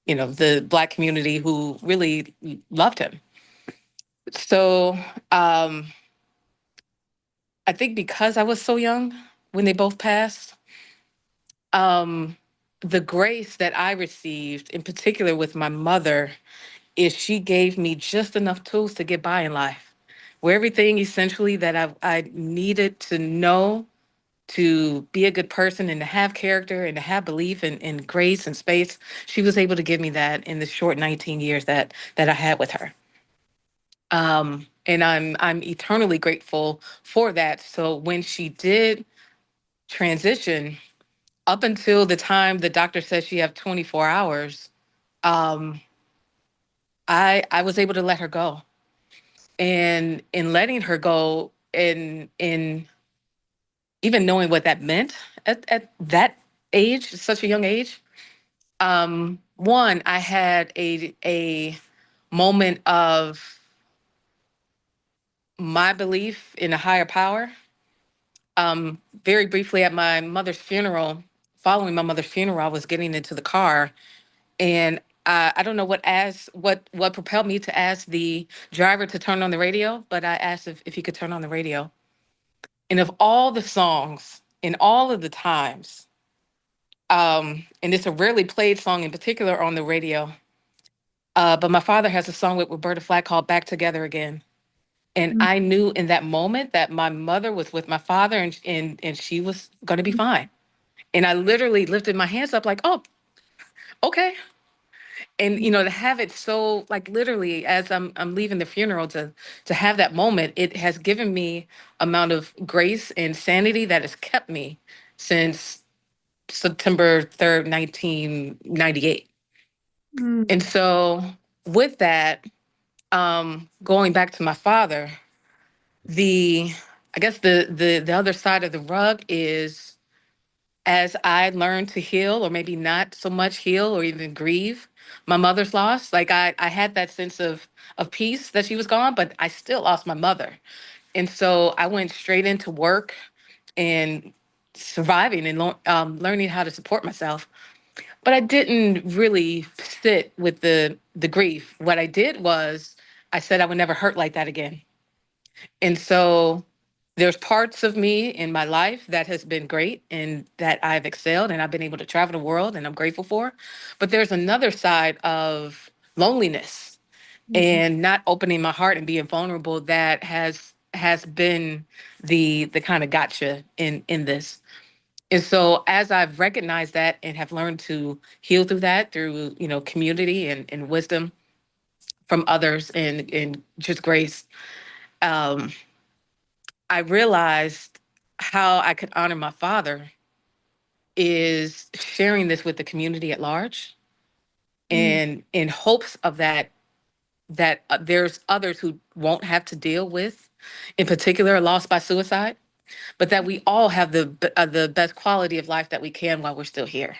the Black community who really loved him. So um I think because I was so young when they both passed, um the grace that I received in particular with my mother is she gave me just enough tools to get by in life, where everything essentially that I needed to know to be a good person and to have character and to have belief in grace and space, she was able to give me that in the short 19 years that I had with her. And I'm eternally grateful for that. So when she did transition, up until the time the doctor said she have 24 hours, um, I was able to let her go. And in letting her go, in even knowing what that meant at that age, such a young age, one, I had a moment of my belief in a higher power. Very briefly at my mother's funeral, following my mother's funeral, I was getting into the car, and I don't know what propelled me to ask the driver to turn on the radio, but I asked if he could turn on the radio. And of all the songs and all of the times, and it's a rarely played song in particular on the radio, but my father has a song with Roberta Flack called "Back Together Again." And Mm, I knew in that moment that my mother was with my father, and she was going to be fine. And I literally lifted my hands up like, "Oh, okay." And to have it so like literally as I'm leaving the funeral to have that moment, it has given me amount of grace and sanity that has kept me since September 3rd, 1998. And mm, so with that, going back to my father, the I guess the other side of the rug is, as I learned to heal, or maybe not so much heal or even grieve my mother's loss, like I had that sense of peace that she was gone, but I still lost my mother. And so I went straight into work and surviving and learning how to support myself. But I didn't really sit with the grief. What I did was I said I would never hurt like that again. And so there's parts of me in my life that has been great and that I've excelled and I've been able to travel the world and I'm grateful for. But there's another side of loneliness mhm, and not opening my heart and being vulnerable that has been the kind of gotcha in this. And so as I've recognized that and have learned to heal through that through, community and wisdom from others and just grace, um, I realized how I could honor my father is sharing this with the community at large, mm, and in hopes of that there's others who won't have to deal with, in particular, a loss by suicide, but that we all have the best quality of life that we can while we're still here.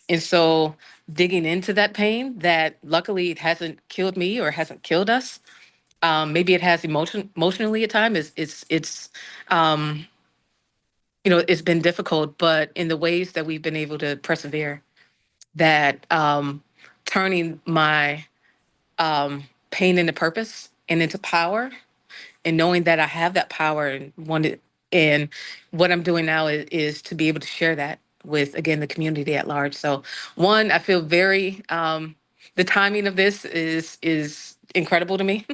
And so digging into that pain that luckily it hasn't killed me or hasn't killed us. Maybe it has emotionally at times. It's um, it's been difficult, but in the ways that we've been able to persevere, that turning my pain into purpose and into power, and knowing that I have that power and what I'm doing now is to be able to share that with again the community at large. So one, I feel very the timing of this is incredible to me,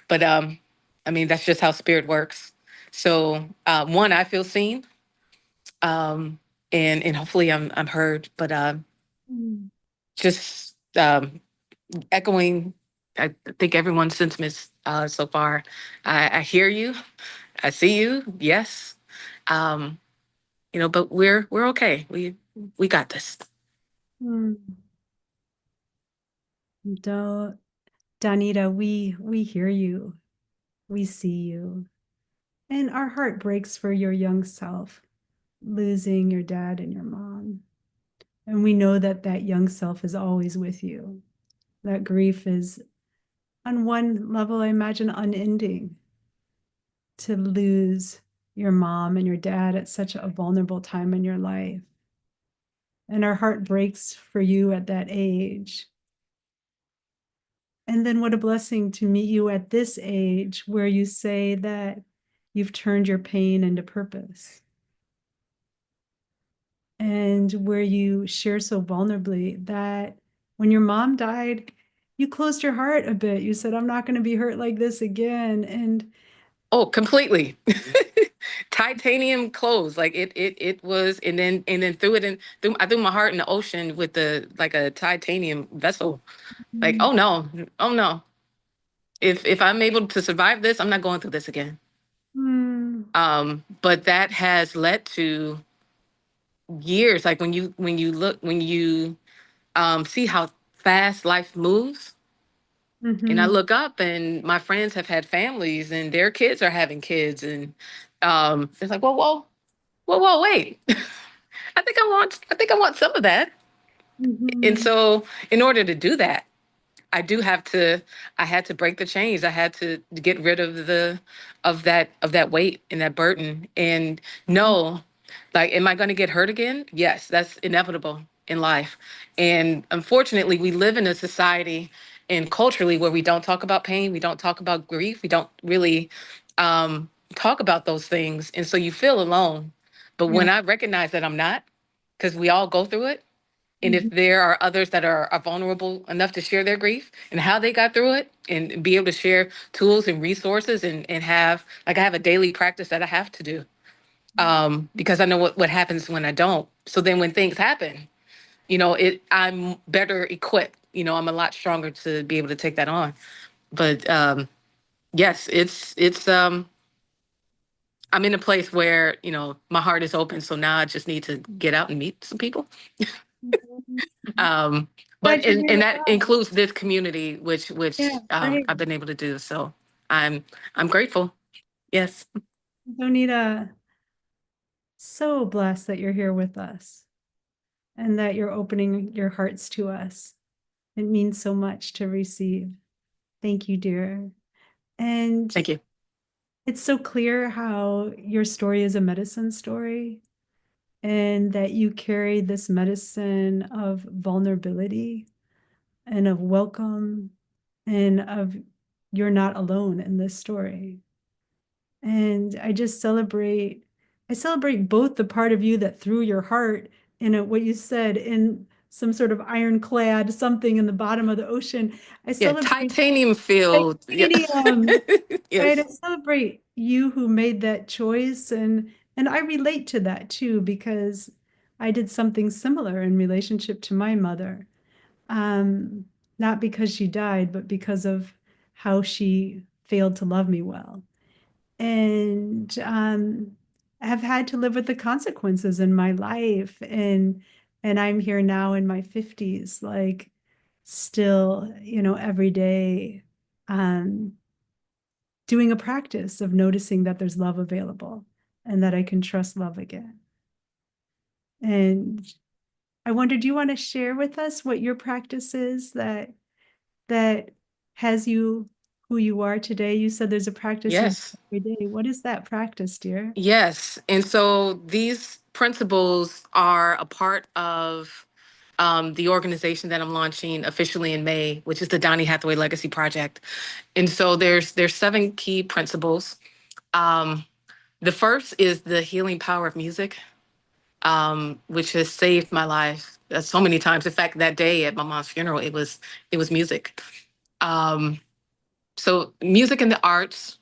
but I mean that's just how spirit works. So one, I feel seen, um, and hopefully I'm heard. But mm, just echoing, I think everyone's sentiments so far. I hear you, I see you. Yes, um, but we're okay. We got this. mm. Do- Donita, we hear you. We see you. And our heart breaks for your young self, losing your dad and your mom. And we know that that young self is always with you. That grief is, on one level, I imagine, unending to lose your mom and your dad at such a vulnerable time in your life. And our heart breaks for you at that age. And then what a blessing to meet you at this age where you say that you've turned your pain into purpose. And where you share so vulnerably that when your mom died, you closed your heart a bit. You said, I'm not going to be hurt like this again. And Oh, completely. Titanium clothes, like it was, and then I threw my heart in the ocean with the like a titanium vessel. Like, mm, oh no, oh no. If I'm able to survive this, I'm not going through this again. mm, But that has led to years, like when you see how fast life moves. And I Mhm. look up and my friends have had families and their kids are having kids. And it's like, whoa, wait. I think I want some of that. And Mhm. so in order to do that, I do have to I had to break the chains. I had to get rid of that weight and that burden and know, like, am I going to get hurt again? Yes, that's inevitable in life. And unfortunately, we live in a society and culturally where we don't talk about pain, we don't talk about grief, we don't really talk about those things. And so you feel alone. But Yeah. when I recognize that I'm not, because we all go through it, and if Mhm. there are others that are vulnerable enough to share their grief and how they got through it and be able to share tools and resources and have, like, I have a daily practice that I have to do because I know what happens when I don't. So then when things happen, I'm better equipped. I'm a lot stronger to be able to take that on. But yes, it's I'm in a place where, my heart is open. So now I just need to get out and meet some people. Mhm. Um, but Glad you're and, here and with that us. includes this community, which Yeah, which great. I've been able to do. So I'm I'm grateful. Yes. Donita, so blessed that you're here with us and that you're opening your hearts to us. It means so much to receive. Thank you, dear. And Thank you. it's so clear how your story is a medicine story and that you carry this medicine of vulnerability and of welcome and of you're not alone in this story. And I celebrate both the part of you that threw your heart in what you said in some sort of ironclad something in the bottom of the ocean. I Yeah, celebrate titanium field. Yeah. titanium, right? I Yes. celebrate you who made that choice and I relate to that too because I did something similar in relationship to my mother. Um, Not because she died, but because of how she failed to love me well and have had to live with the consequences in my life and I'm here now in my 50s like still every day um doing a practice of noticing that there's love available and that I can trust love again. And I wonder, do you want to share with us what your practice is that has you who you are today? You said there's a practice you do Yes. every day. What is that practice, dear? Yes. And so these principles are a part of the organization that I'm launching officially in May, which is the Donny Hathaway Legacy Project. And so there's 7 key principles. Um, the first is the healing power of music. Which has saved my life so many times. In fact, that day at my mom's funeral, it was music. Um, so music and the arts,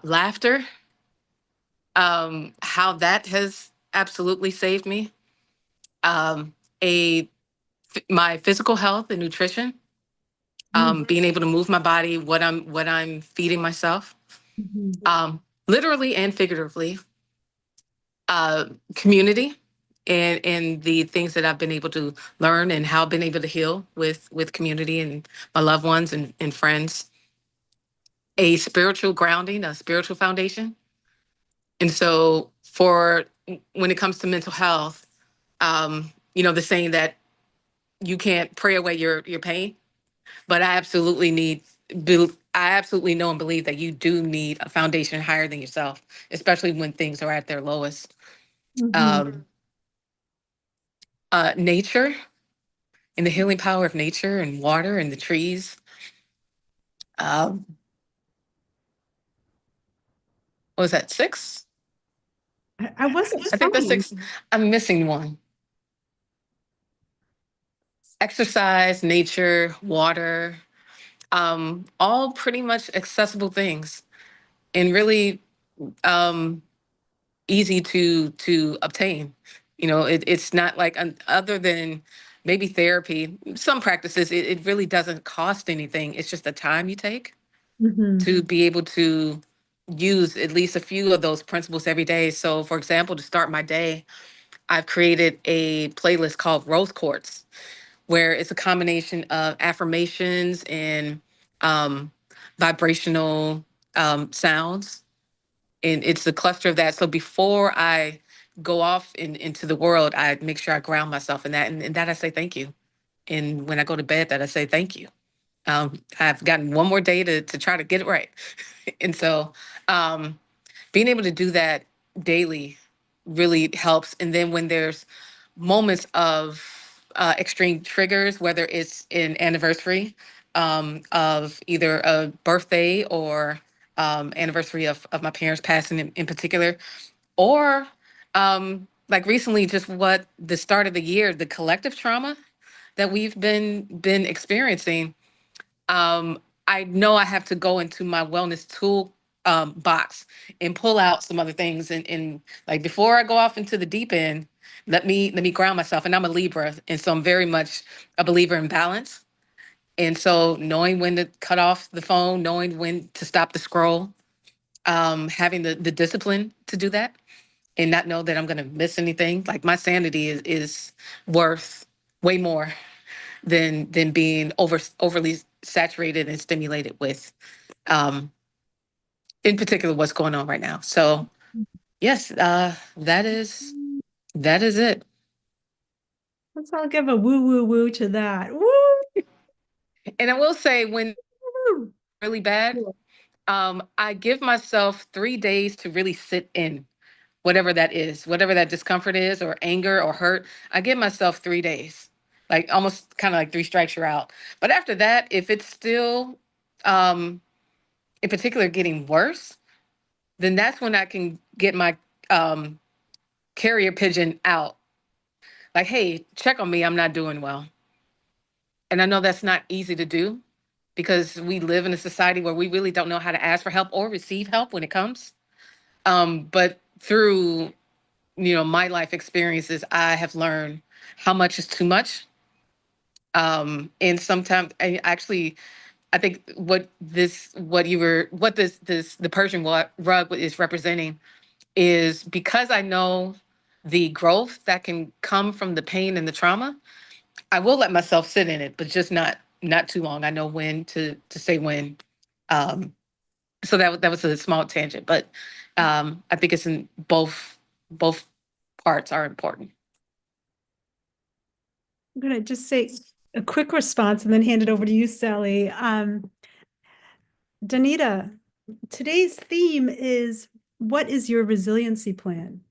laughter, how that has absolutely saved me. Um, a My physical health and nutrition, Mm, being able to move my body, what I'm feeding myself, mhm, literally and figuratively. uh, Community and the things that I've been able to learn and how I've been able to heal with community and my loved ones and friends. A spiritual grounding, a spiritual foundation. And so for when it comes to mental health, the saying that you can't pray away your pain, but I absolutely know and believe that you do need a foundation higher than yourself, especially when things are at their lowest. mhm. Um, Nature and the healing power of nature and water and the trees. Um, what was that, 6? I wasn't I think that's counting. 6. I'm missing one. Exercise, nature, water, all pretty much accessible things and really um, easy to obtain. It's not like other than maybe therapy, some practices, it really doesn't cost anything. It's just the time you take Mhm, to be able to use at least a few of those principles every day. So, for example, to start my day, I've created a playlist called Rose Quartz, where it's a combination of affirmations and um, vibrational sounds. And it's a cluster of that. So before I go off into the world, I make sure I ground myself in that. And that I say thank you. And when I go to bed, that I say thank you. I've gotten one more day to try to get it right. And so um, being able to do that daily really helps. And then when there's moments of extreme triggers, whether it's an anniversary of either a birthday or anniversary of my parents passing in particular, or like recently, just what the start of the year, the collective trauma that we've been experiencing. um, I know I have to go into my wellness tool box and pull out some other things. And like before I go off into the deep end, let me ground myself. And I'm a Libra, and so I'm very much a believer in balance. And so knowing when to cut off the phone, knowing when to stop the scroll, having the discipline to do that, and not know that I'm going to miss anything. Like my sanity is worth way more than being overly saturated and stimulated with um in particular what's going on right now. So yes, that is it. Let's all give a woo woo woo to that. Woo! And I will say, when Woo! really bad, I give myself 3 days to really sit in whatever that is, whatever that discomfort is, or anger or hurt. I give myself 3 days, like almost kind of like three strikes you're out. But after that, if it's still um in particular getting worse, then that's when I can get my um, carrier pigeon out. Like, hey, check on me. I'm not doing well. And I know that's not easy to do because we live in a society where we really don't know how to ask for help or receive help when it comes. But through my life experiences, I have learned how much is too much. And sometimes, I think what this the Persian rug is representing is because I know the growth that can come from the pain and the trauma. I will let myself sit in it, but just not too long. I know when to say when. Um, so that was a small tangent, but I think it's in both parts are important. I'm going to just say a quick response and then hand it over to you, Sally. Danita, today's theme is, what is your resiliency plan?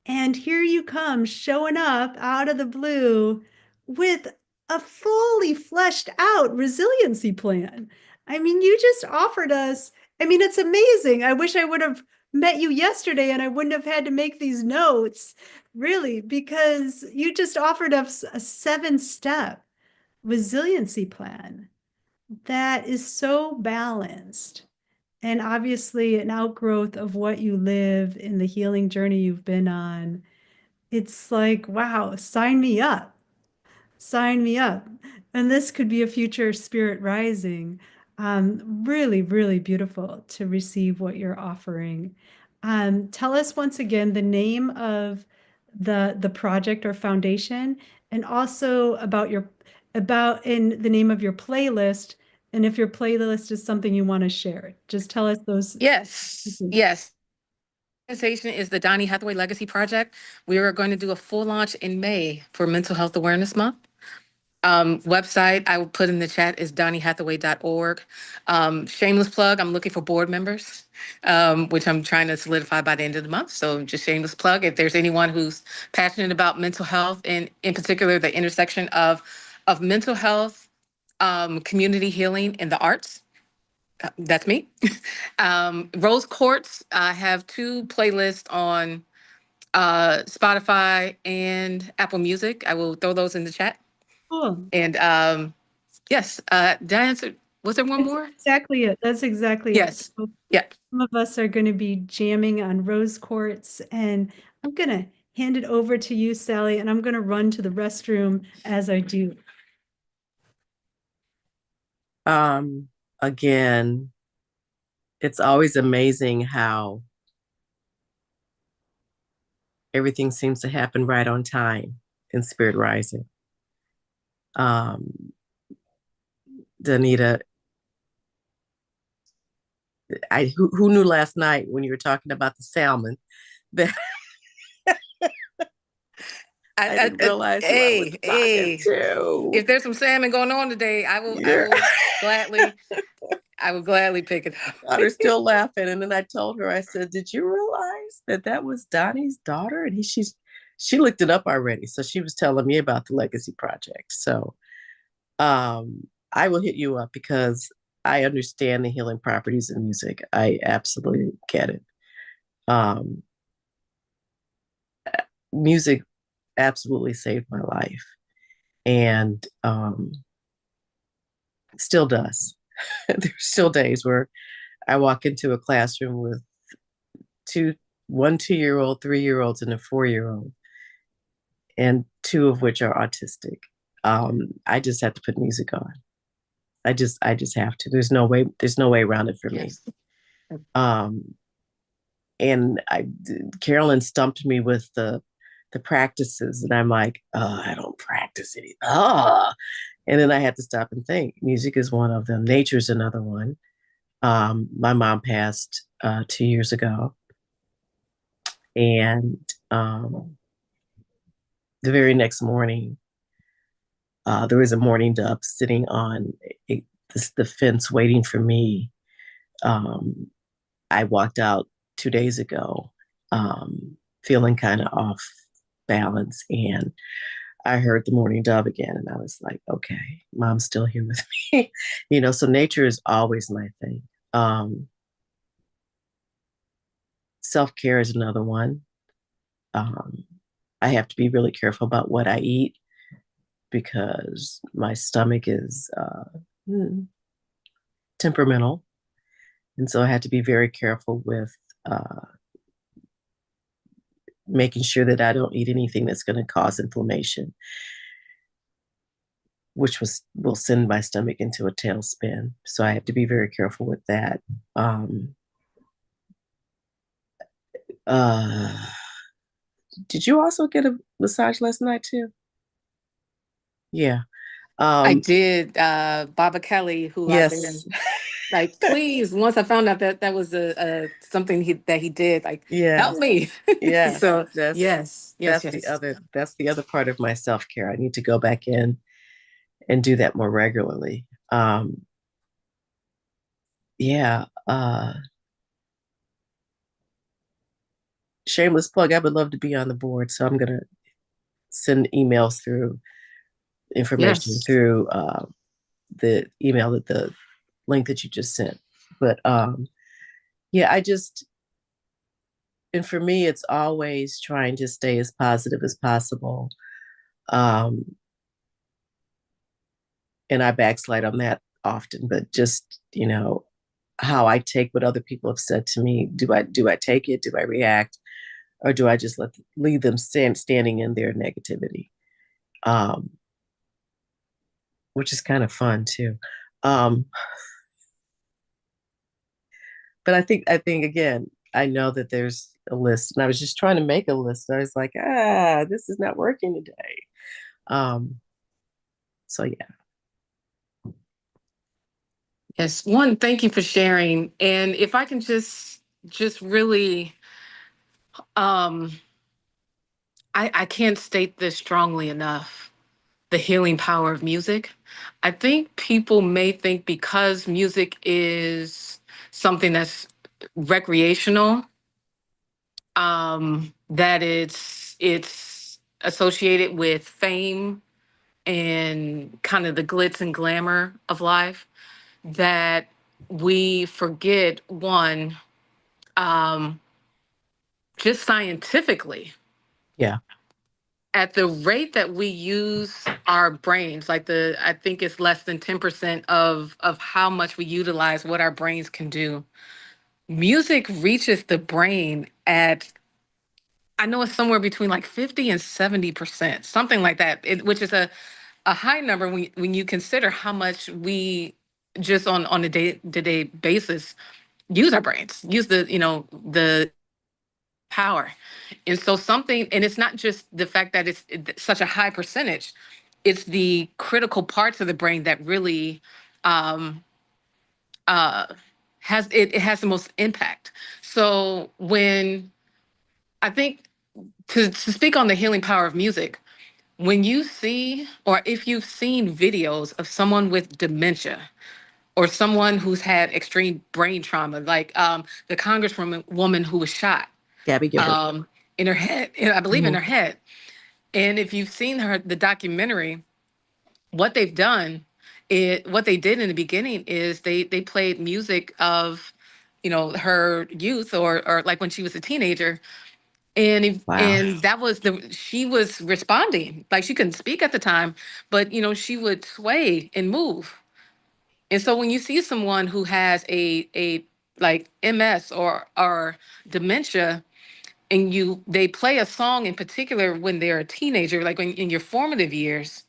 And here you come showing up out of the blue with a fully fleshed out resiliency plan. I mean, you just offered us, I mean, it's amazing. I wish I would have met you yesterday and I wouldn't have had to make these notes, really, because you just offered us a 7-step resiliency plan that is so balanced and obviously an outgrowth of what you live in the healing journey you've been on. It's like, wow, sign me up. Sign me up. And this could be a future Spirit Rising. Really, really beautiful to receive what you're offering. Tell us once again the name of the project or foundation, and also about in the name of your playlist. And if your playlist is something you want to share, just tell us those. Yes. Organization is the Donny Hathaway Legacy Project. We are going to do a full launch in May for Mental Health Awareness Month. Website I will put in the chat is donnyhathaway.org. Shameless plug, I'm looking for board members, which I'm trying to solidify by the end of the month. So just shameless plug. If there's anyone who's passionate about mental health, and in particular the intersection of mental health, community healing, and the arts, that's me. Rose Quartz, I have 2 playlists on Spotify and Apple Music. I will throw those in the chat. Cool. And yes, did I answer? Was there one That's more? exactly it. That's exactly it. Yes. So Yeah. some of us are going to be jamming on rose quartz, and I'm going to hand it over to you, Sally, and I'm going to run to the restroom as I do. Again, it's always amazing how everything seems to happen right on time in Spirit Rising. Danita, who knew last night when you were talking about the salmon that I didn't realize who I was talking to. If there's some salmon going on today, I will gladly pick it up. Daughter's still laughing, and then I told her, I said, "Did you realize that was Donnie's daughter?" And she looked it up already, so she was telling me about the Legacy Project. So, I will hit you up because I understand the healing properties of music. I absolutely get it. Music absolutely saved my life, and still does. There's still days where I walk into a classroom with one 2-year-old, 3-year-olds, and a 4-year-old, and 2 of which are autistic. I just have to put music on. I just have to. There's no way around it for me. And Carolyn stumped me with the practices, and I'm like, oh, I don't practice any. And then I had to stop and think. Music is one of them. Nature's another one. My mom passed 2 years ago, and the very next morning, there was a mourning dove sitting on the fence waiting for me. I walked out 2 days ago, feeling kind of off balance, and I heard the mourning dove again, and I was like, okay, mom's still here with me. So nature is always my thing. Self-care is another one. I have to be really careful about what I eat because my stomach is temperamental. And so I had to be very careful with making sure that I don't eat anything that's going to cause inflammation, which will send my stomach into a tailspin. So I have to be very careful with that. Did you also get a massage last night too? Yeah. I did. Baba Kelly, who I've been like, please. Once I found out that was something that he did, like, help me. Yeah. So That's the other part of my self-care. I need to go back in and do that more regularly. Shameless plug. I would love to be on the board, so I'm gonna send emails through information through the email the link that you just sent. But and for me, it's always trying to stay as positive as possible. And I backslide on that often, but just, how I take what other people have said to me. Do I take it? Do I react? Or do I just leave them standing in their negativity? Which is kind of fun too. But I think again, I know that there's a list, and I was just trying to make a list. I was like, this is not working today. So yeah. Yes. One, thank you for sharing. And if I can just really, I can't state this strongly enough, the healing power of music. I think people may think because music is something that's recreational, that it's associated with fame and kind of the glitz and glamour of life, that we forget one, just scientifically, Yeah. at the rate that we use our brains, like I think it's less than 10% of how much we utilize what our brains can do. Music reaches the brain at, I know it's somewhere between like 50 and 70%, something like that, which is a high number when you consider how much we just on a day-to-day basis use our brains, use the power. And so something, and it's not just the fact that it's such a high percentage, it's the critical parts of the brain that really um, uh, it has the most impact. So when I think to speak on the healing power of music, when you see or if you've seen videos of someone with dementia or someone who's had extreme brain trauma, like the congresswoman woman who was shot Gabby Gilbert. In her head, I believe in her head. And if you've seen the documentary, what they've done, what they did in the beginning is they played music of, her youth or like when she was a teenager. Wow. And that was she was responding, like she couldn't speak at the time, but she would sway and move. And so when you see someone who has a like MS or dementia, and they play a song in particular when they're a teenager, like in your formative years,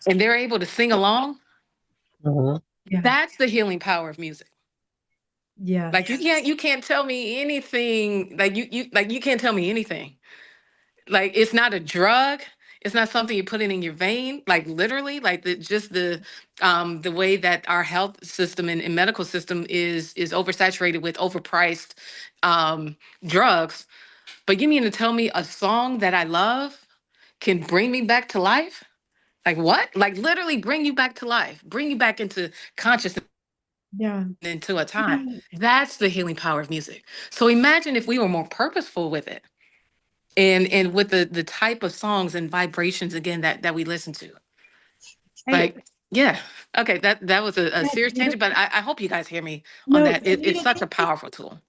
and they're able to sing along, Yeah. that's the healing power of music. Yes. Like you can't tell me anything. Like you can't tell me anything. Like it's not a drug. It's not something you put in your vein. Like literally, like the way that our health system and medical system is oversaturated with overpriced drugs. But you mean to tell me a song that I love can bring me back to life? Like what? Like literally bring you back to life, bring you back into consciousness, Yeah. into a time. That's the healing power of music. So imagine if we were more purposeful with it and with the type of songs and vibrations again that we listen to. Like, yeah. Okay, that was a serious tangent, but I hope you guys hear me on No, that. It's such a powerful tool.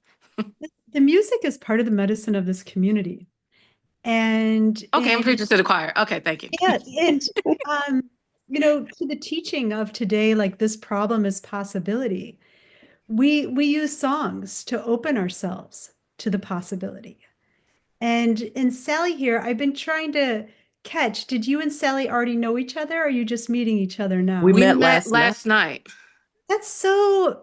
the music is part of the medicine of this community. And Okay, I'm preaching to the choir. Okay, thank you. yeah, and to the teaching of today, like this problem is possibility. We use songs to open ourselves to the possibility. And Sally here, I've been trying to catch. Did you and Sally already know each other, or are you just meeting each other now? We We met met last last night. That's so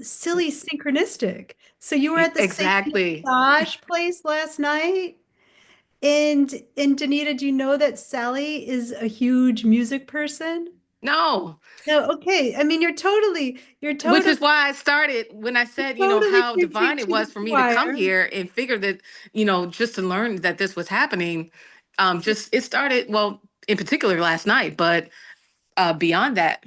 silly synchronistic. So you were at the same Exactly. massage place last night? And Danita, do you know that Sally is a huge music person? No, No, okay. I mean, you're which totally, is why I started when I said, totally how preaching divine it to the was for me to come choir. here and figure that, just to learn that this was happening. Just it started, well, in particular last night, but beyond that.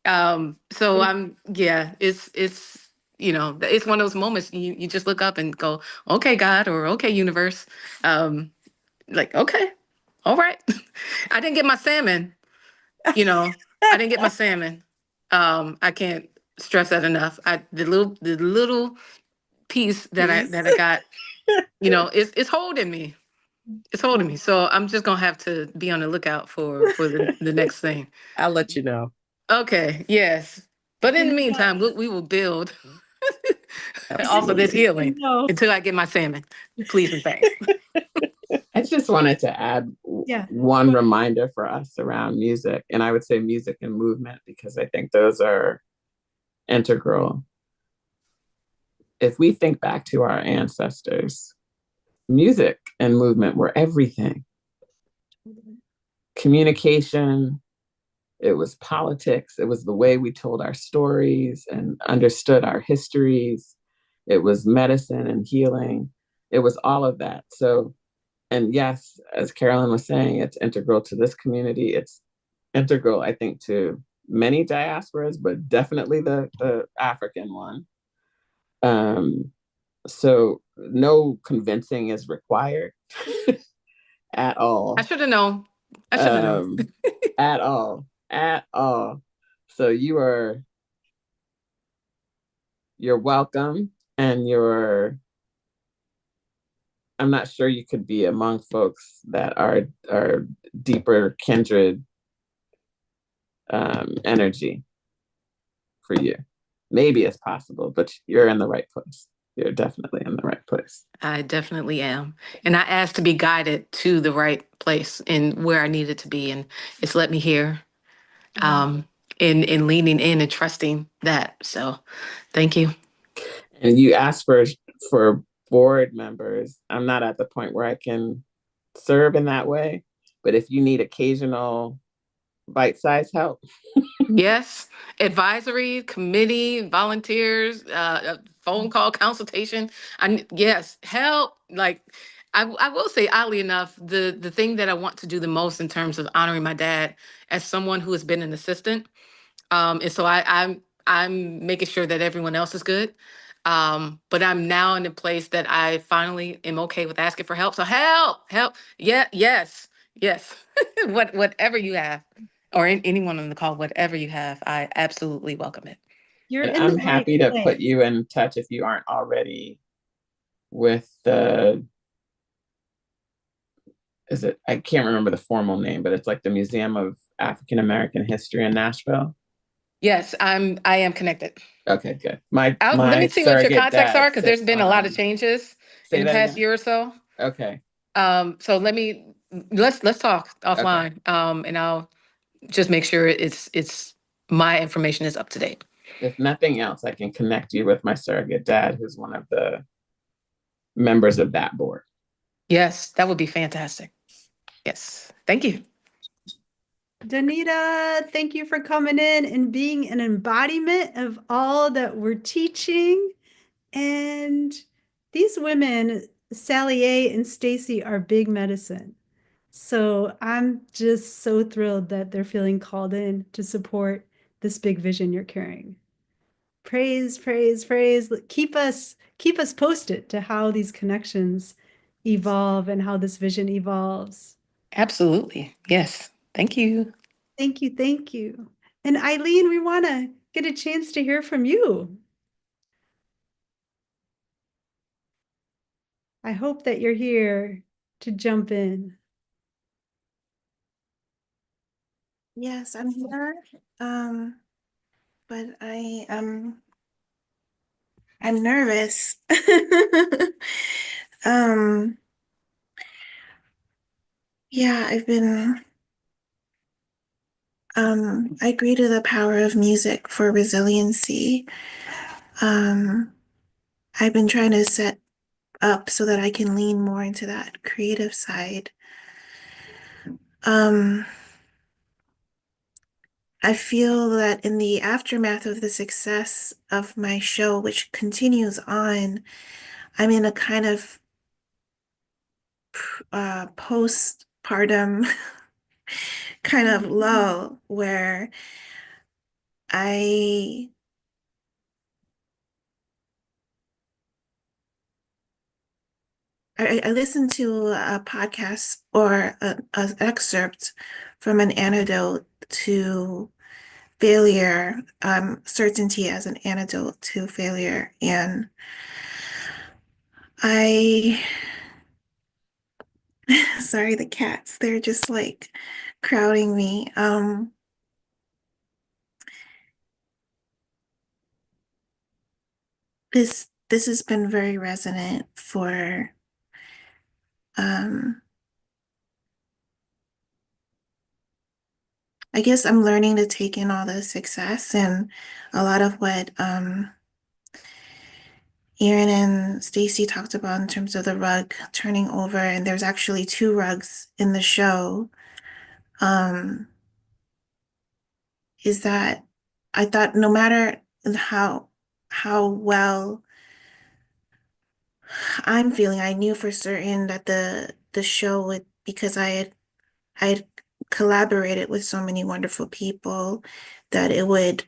So yeah, it's one of those moments you just look up and go, okay, God, or okay, universe. Like, okay, all right. I didn't get my salmon, I didn't get my salmon. I can't stress that enough. The little piece that I got, it's holding me. It's holding me. So I'm just gonna have to be on the lookout for the next thing. I'll let you know. Okay, yes. But in the Danita, meantime, we will build off of this Absolutely. healing no, until I get my salmon. Please and thanks. I just wanted to add yeah. one reminder for us around music, and I would say music and movement, because I think those are integral. If we think back to our ancestors, music and movement were everything. Communication, it was politics, it was the way we told our stories and understood our histories. It was medicine and healing. It was all of that. So, and yes, as Carolyn was saying, it's integral to this community. It's integral, I think, to many diasporas, but definitely the African one. So no convincing is required at all. I should have known. I should have known. At all. At all. So you're welcome, and I'm not sure you could be among folks that are deeper kindred energy for you. Maybe it's possible, but you're in the right place. You're definitely in the right place. I definitely am. And I asked to be guided to the right place and where I needed to be. And it's let me here. In leaning in and trusting that. So thank you. And you asked for board members. I'm not at the point where I can serve in that way, but if you need occasional bite-sized help. Yes, advisory, committee, volunteers, phone call consultation. Yes, help. Like I will say, oddly enough, the thing that I want to do the most in terms of honoring my dad as someone who has been an assistant, and so I'm making sure that everyone else is good. But I'm now in a place that I finally am okay with asking for help. So help. Yeah, yes. Whatever you have, or anyone on the call, whatever you have, I absolutely welcome it. You're And in the I'm right happy to place. put you in touch if you aren't already with I can't remember the formal name, but it's like the Museum of African American History in Nashville. Yes, I am connected. Okay, good. My Let me see what your surrogate contacts dad are, because there's sits been a lot of on. changes in Say the that past again. year or so. Okay. So let's talk Okay. offline. And I'll just make sure it's my information is up to date. If nothing else, I can connect you with my surrogate dad, who's one of the members of that board. Yes, that would be fantastic. Yes, thank you. Danita, thank you for coming in and being an embodiment of all that we're teaching. And these women, Sally A and Stacy, are big medicine. So I'm just so thrilled that they're feeling called in to support this big vision you're carrying. Praise, praise, praise. Keep us posted to how these connections evolve and how this vision evolves. Absolutely. Yes. Thank you. Thank you, thank you. And Eileen, we want to get a chance to hear from you. I hope that you're here to jump in. Yes, I'm here. But I'm nervous. Um, yeah, I agree to the power of music for resiliency. I've been trying to set up so that I can lean more into that creative side. I feel that in the aftermath of the success of my show, which continues on, I'm in a kind of postpartum kind of lull where I listened to a podcast or an excerpt from an antidote to failure, certainty as an antidote to failure. And sorry, the cats, they're just like crowding me. This has been very resonant for I guess I'm learning to take in all the success and a lot of what Erin and Stacy talked about in terms of the rug turning over, and there's actually two rugs in the show. Is that I thought no matter how well I'm feeling, I knew for certain that the show would, because I had collaborated with so many wonderful people, that it would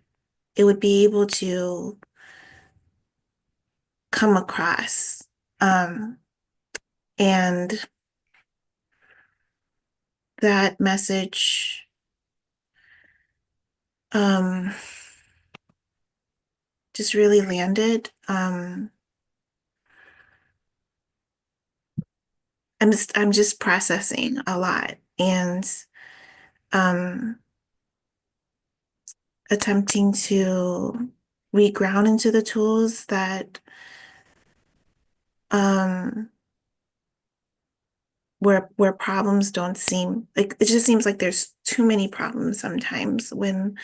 be able to come across. And that message just really landed. I'm just processing a lot and attempting to reground into the tools that where problems don't seem like, it just seems like there's too many problems sometimes when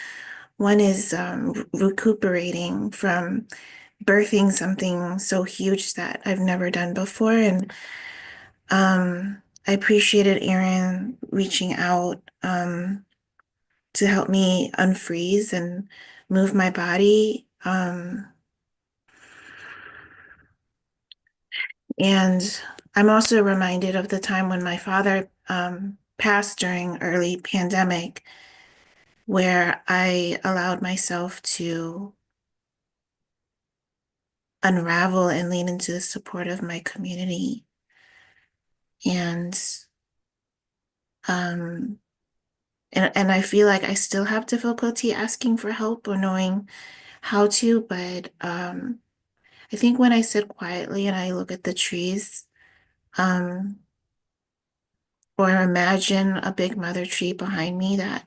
one is recuperating from birthing something so huge that I've never done before. And I appreciated Aaron reaching out to help me unfreeze and move my body. And I'm also reminded of the time when my father passed during early pandemic, where I allowed myself to unravel and lean into the support of my community. And um, and I feel like I still have difficulty asking for help or knowing how to, but I think when I sit quietly and I look at the trees, um, or imagine a big mother tree behind me, that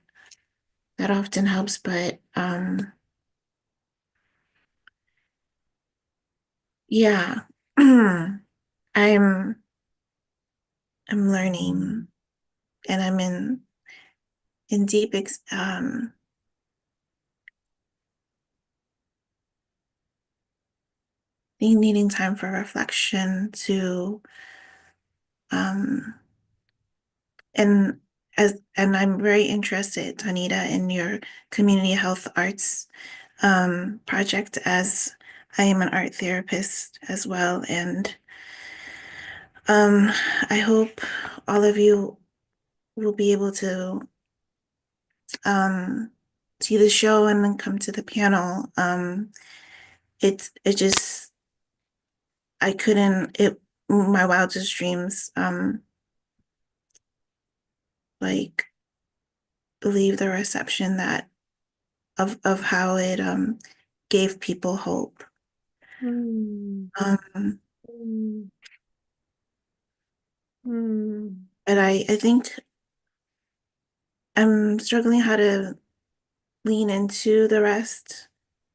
often helps. But yeah, I'm I'm learning, and I'm in deep needing time for reflection to um and and I'm very interested, Tanita, in your community health arts project, as I am an art therapist as well. And I hope all of you will be able to um see the show and then come to the panel. It just, I couldn't, it my wildest dreams like believe the reception that of how it gave people hope. Mm, Um mm, mm, but I think I'm struggling how to lean into the rest,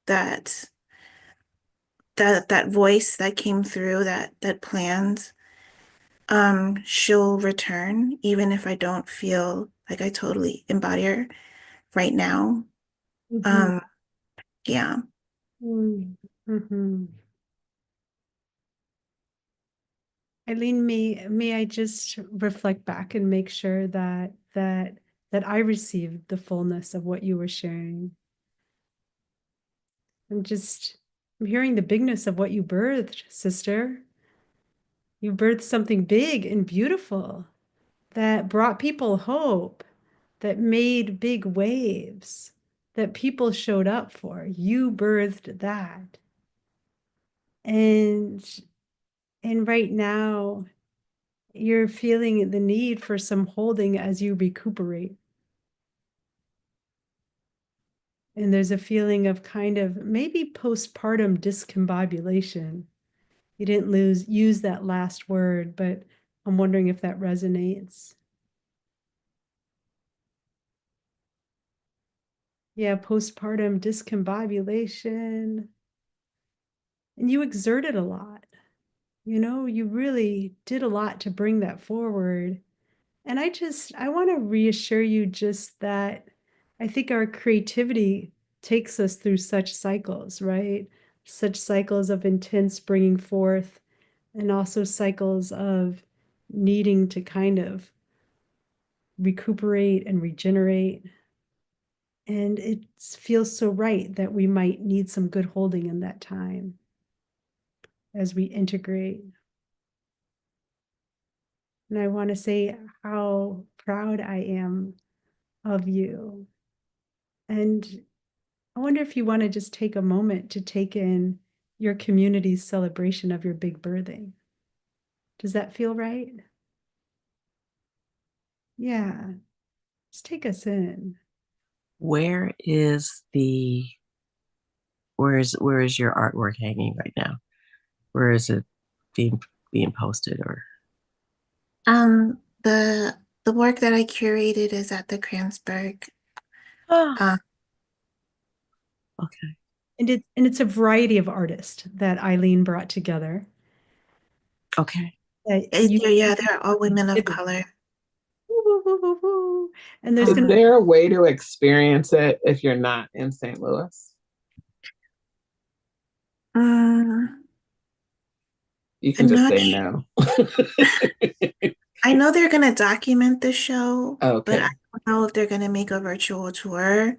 that that voice that came through, that planned, she'll return even if I don't feel like I totally embody her right now. mhm, um yeah. mm, mhm. Eileen, may I just reflect back and make sure that I received the fullness of what you were sharing. I'm hearing the bigness of what you birthed, sister. You birthed something big and beautiful that brought people hope, that made big waves, that people showed up for. You birthed that. And and right now you're feeling the need for some holding as you recuperate. And there's a feeling of kind of maybe postpartum discombobulation. You didn't use that last word, but I'm wondering if that resonates. Yeah, postpartum discombobulation. And you exerted a lot. You really did a lot to bring that forward. And I want to reassure you just that I think our creativity takes us through such cycles, right? Such cycles of intense bringing forth, and also cycles of needing to kind of recuperate and regenerate. And it feels so right that we might need some good holding in that time as we integrate. And I want to say how proud I am of you. And I wonder if you want to just take a moment to take in your community's celebration of your big birthing. Does that feel right? Yeah, just take us in. Where is your artwork hanging right now? Where is it being posted or? um the work that I curated is at the Kranzberg. Oh, um okay. And it's a variety of artists that Eileen brought together. Okay. You yeah, they're all women of color. woo, woo, woo, woo. And there's Is gonna there a way to experience it if you're not in St. Louis? Mm, You can I'm just not say sure. no. I know they're gonna document the show, but I Okay. don't know if they're gonna make a virtual tour.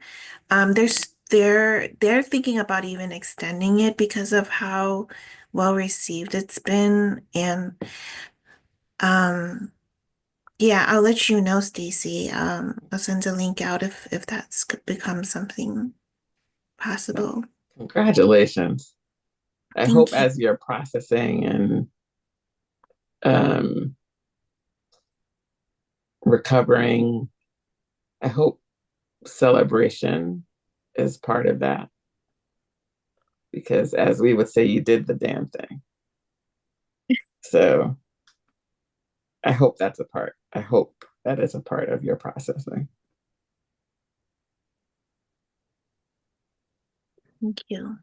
They're thinking about even extending it because of how well received it's been. And um yeah, I'll let you know, Stacy. I'll send a link out if that's become something Well, possible. congratulations. I hope Thank you. as you're processing and um, recovering, I hope celebration is part of that. Because as we would say, you did the damn thing. So I hope that's a part. I hope that is a part of your processing. Thank you.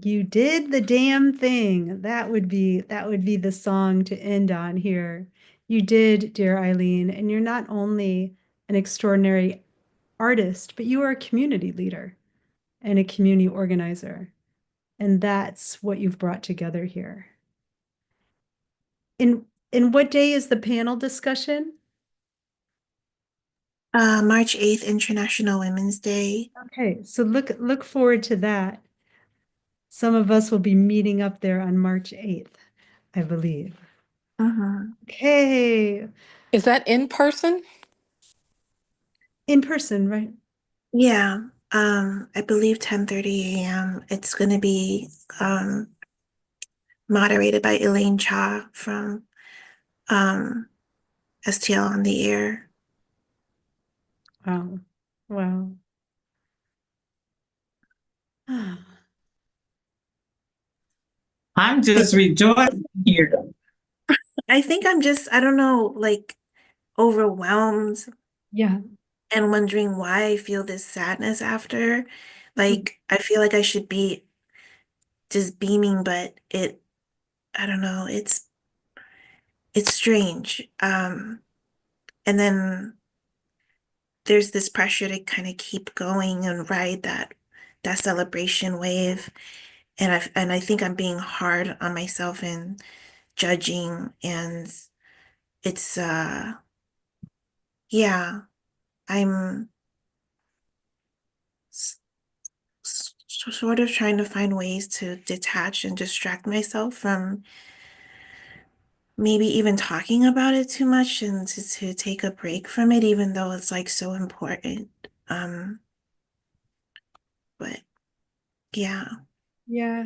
You did the damn thing. That would be the song to end on here. You did, dear Eileen, and you're not only an extraordinary artist, but you are a community leader and a community organizer. And that's what you've brought together here. In what day is the panel discussion? March 8th, International Women's Day. Okay, so look forward to that. Some of us will be meeting up there on March 8th, I believe. Mhm. Okay, Is that in person? in person, right? Yeah, I believe 10:30 a.m. It's gonna be moderated by Elaine Cha from um STL on the Air. Wow. Wow. I'm I just rejoicing here. I think I'm just, I don't know, like overwhelmed Yeah. and wondering why I feel this sadness after. Like I feel like I should be just beaming, but I don't know, it's strange. And then there's this pressure to kind of keep going and ride that celebration wave. And I think I'm being hard on myself and judging, and it's yeah, I'm s- sort of trying to find ways to detach and distract myself from maybe even talking about it too much, and to take a break from it, even though it's like so important. Um, but yeah. Yeah.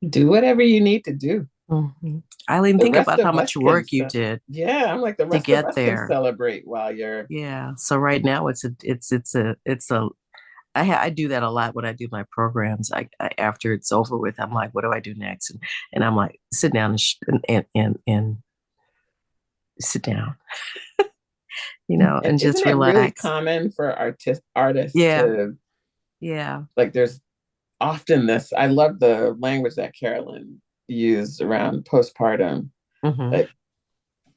Do whatever you need to do. Mhm. Eileen, The think rest about how of us much can, work you did yeah, I'm like, the to rest of get us can there. celebrate while you're, Yeah. So right now it's a I do that a lot when I do my programs. I after it's over with, I'm like, what do I do next? And I'm like, sit down and sit down, and and isn't just it really relax. common for artists Yeah. to, Yeah. like, there's often this, I love the language that Carolyn used around postpartum. Hmm. Like,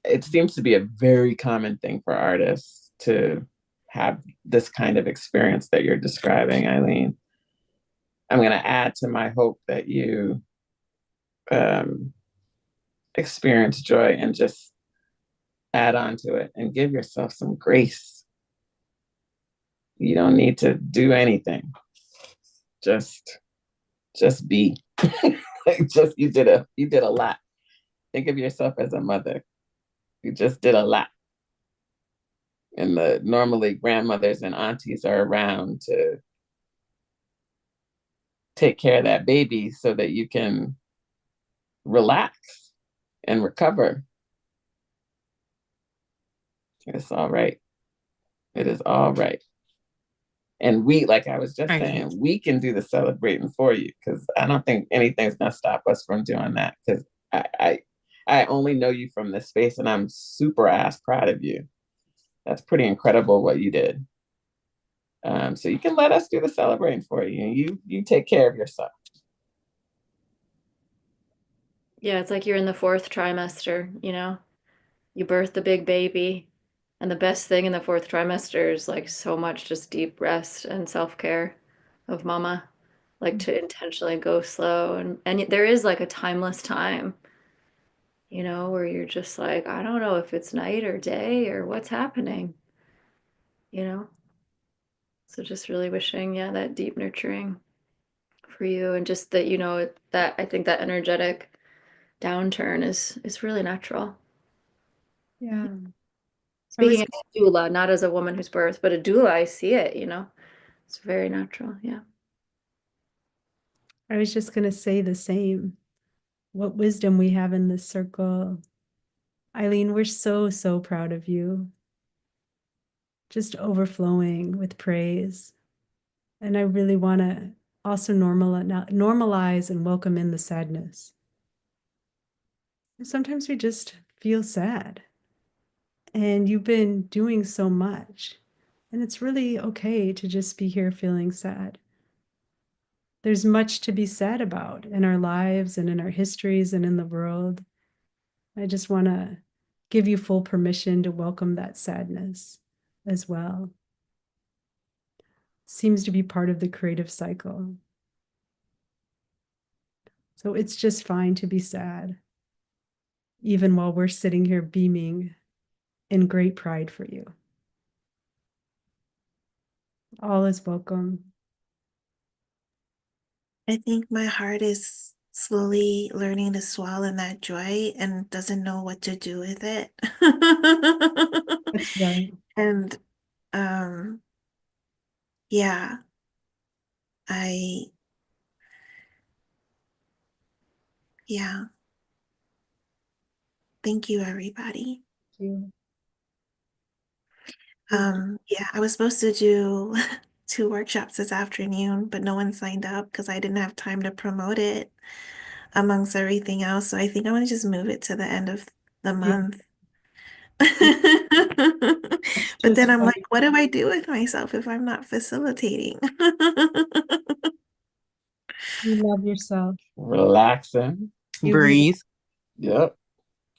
it seems to be a very common thing for artists to have this kind of experience that you're describing, Eileen. I'm going to add to my hope that you um, experience joy and just add on to it and give yourself some grace. You don't need to do anything. Just just be. Like, just you did a lot. Think of yourself as a mother. You just did a lot. And the normally grandmothers and aunties are around to take care of that baby so that you can relax and recover. It's all right. It is all right. And we, like I was just Thank you. saying, we can do the celebrating for you, because I don't think anything's gonna stop us from doing that. Because I, I I only know you from this space, and I'm super ass proud of you. That's pretty incredible what you did. So you can let us do the celebrating for you, and you take care of yourself. Yeah, it's like you're in the fourth trimester, you know? You birth the big baby, and the best thing in the fourth trimester is like so much just deep rest and self-care of mama. like to intentionally go slow. And there is like a timeless time, you know, where you're just like, I don't know if it's night or day or what's happening, you know? So just really wishing, yeah, that deep nurturing for you, and just that, you know, that I think that energetic downturn is really natural. Yeah. I Speaking was as a doula, not as a woman who's birthed, but a doula, I see it, you know. It's very natural. Yeah. I was just going to say the same. What wisdom we have in this circle. Eileen, we're so, so proud of you. Just overflowing with praise. And I really want to also normalize and welcome in the sadness. Sometimes we just feel sad. And you've been doing so much. And it's really okay to just be here feeling sad. There's much to be sad about in our lives and in our histories and in the world. I just want to give you full permission to welcome that sadness as well. Seems to be part of the creative cycle. So it's just fine to be sad, even while we're sitting here beaming in great pride for you. All is welcome. I think my heart is slowly learning to swallow in that joy and doesn't know what to do with it. That's right. And um yeah, I yeah, thank you everybody. Thank you. Yeah, I was supposed to do two workshops this afternoon, but no one signed up because I didn't have time to promote it amongst everything else. So I think I want to just move it to the end of the Yeah, month. that's But just then I'm fine. like, what do I do with myself if I'm not facilitating? You love yourself. Relaxing. You Breathe. Yep.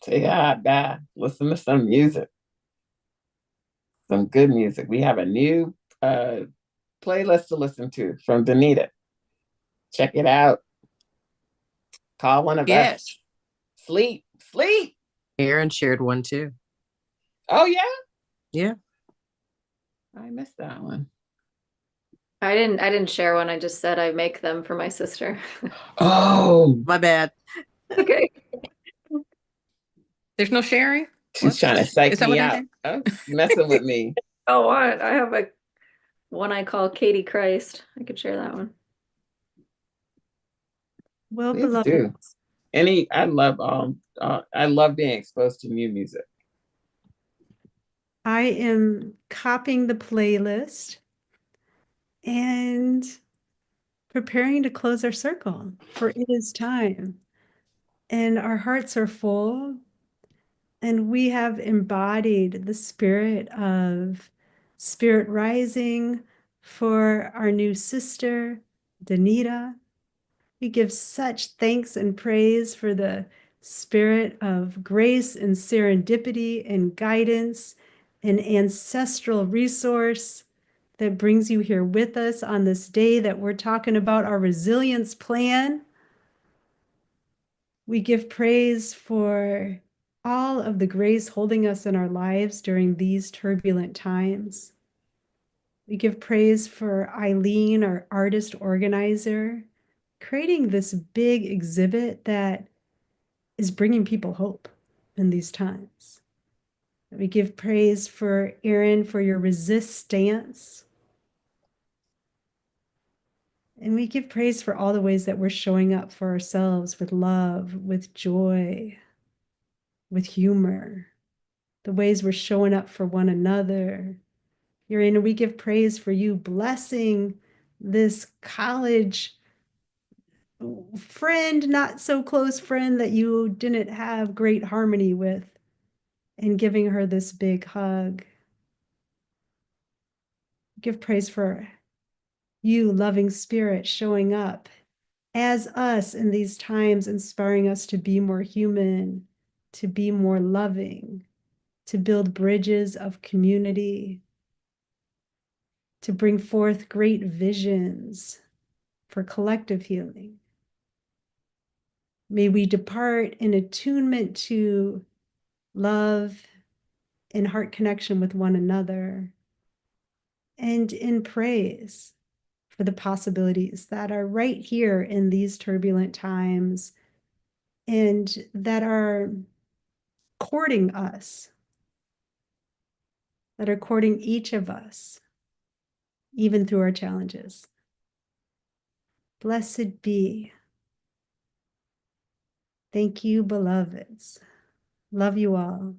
Take a hot bath. Listen to some music. Some good music. We have a new playlist to listen to from Danita. Check it out. Call one of us. Yes. Sleep. Sleep. Aaron shared one too. Oh yeah? Yeah. I missed that one. I didn't share one. I just said I make them for my sister. Oh, My bad. Okay. There's no sharing? she's trying to psych Is that me what that out. is? Oh, messing with me. Oh, what? I have a one I call Katie Christ. I could share that one. Well, Please beloved, do. I love being exposed to new music. I am copying the playlist and preparing to close our circle, for it is time. And our hearts are full, and we have embodied the spirit of spirit rising for our new sister, Danita. We give such thanks and praise for the spirit of grace and serendipity and guidance and ancestral resource that brings you here with us on this day that we're talking about our resilience plan. We give praise for all of the grace holding us in our lives during these turbulent times. We give praise for Eileen, our artist organizer, creating this big exhibit that is bringing people hope in these times. We give praise for Erin for your resist stance. And we give praise for all the ways that we're showing up for ourselves with love, with joy, with humor, the ways we're showing up for one another. Erin, we give praise for you blessing this college friend, not so close friend that you didn't have great harmony with, and giving her this big hug. Give praise for you, loving spirit, showing up as us in these times, inspiring us to be more human, to be more loving, to build bridges of community, to bring forth great visions for collective healing. May we depart in attunement to love and heart connection with one another, and in praise for the possibilities that are right here in these turbulent times and that are courting us, that are courting each of us, even through our challenges. Blessed be. Thank you, beloveds. Love you all.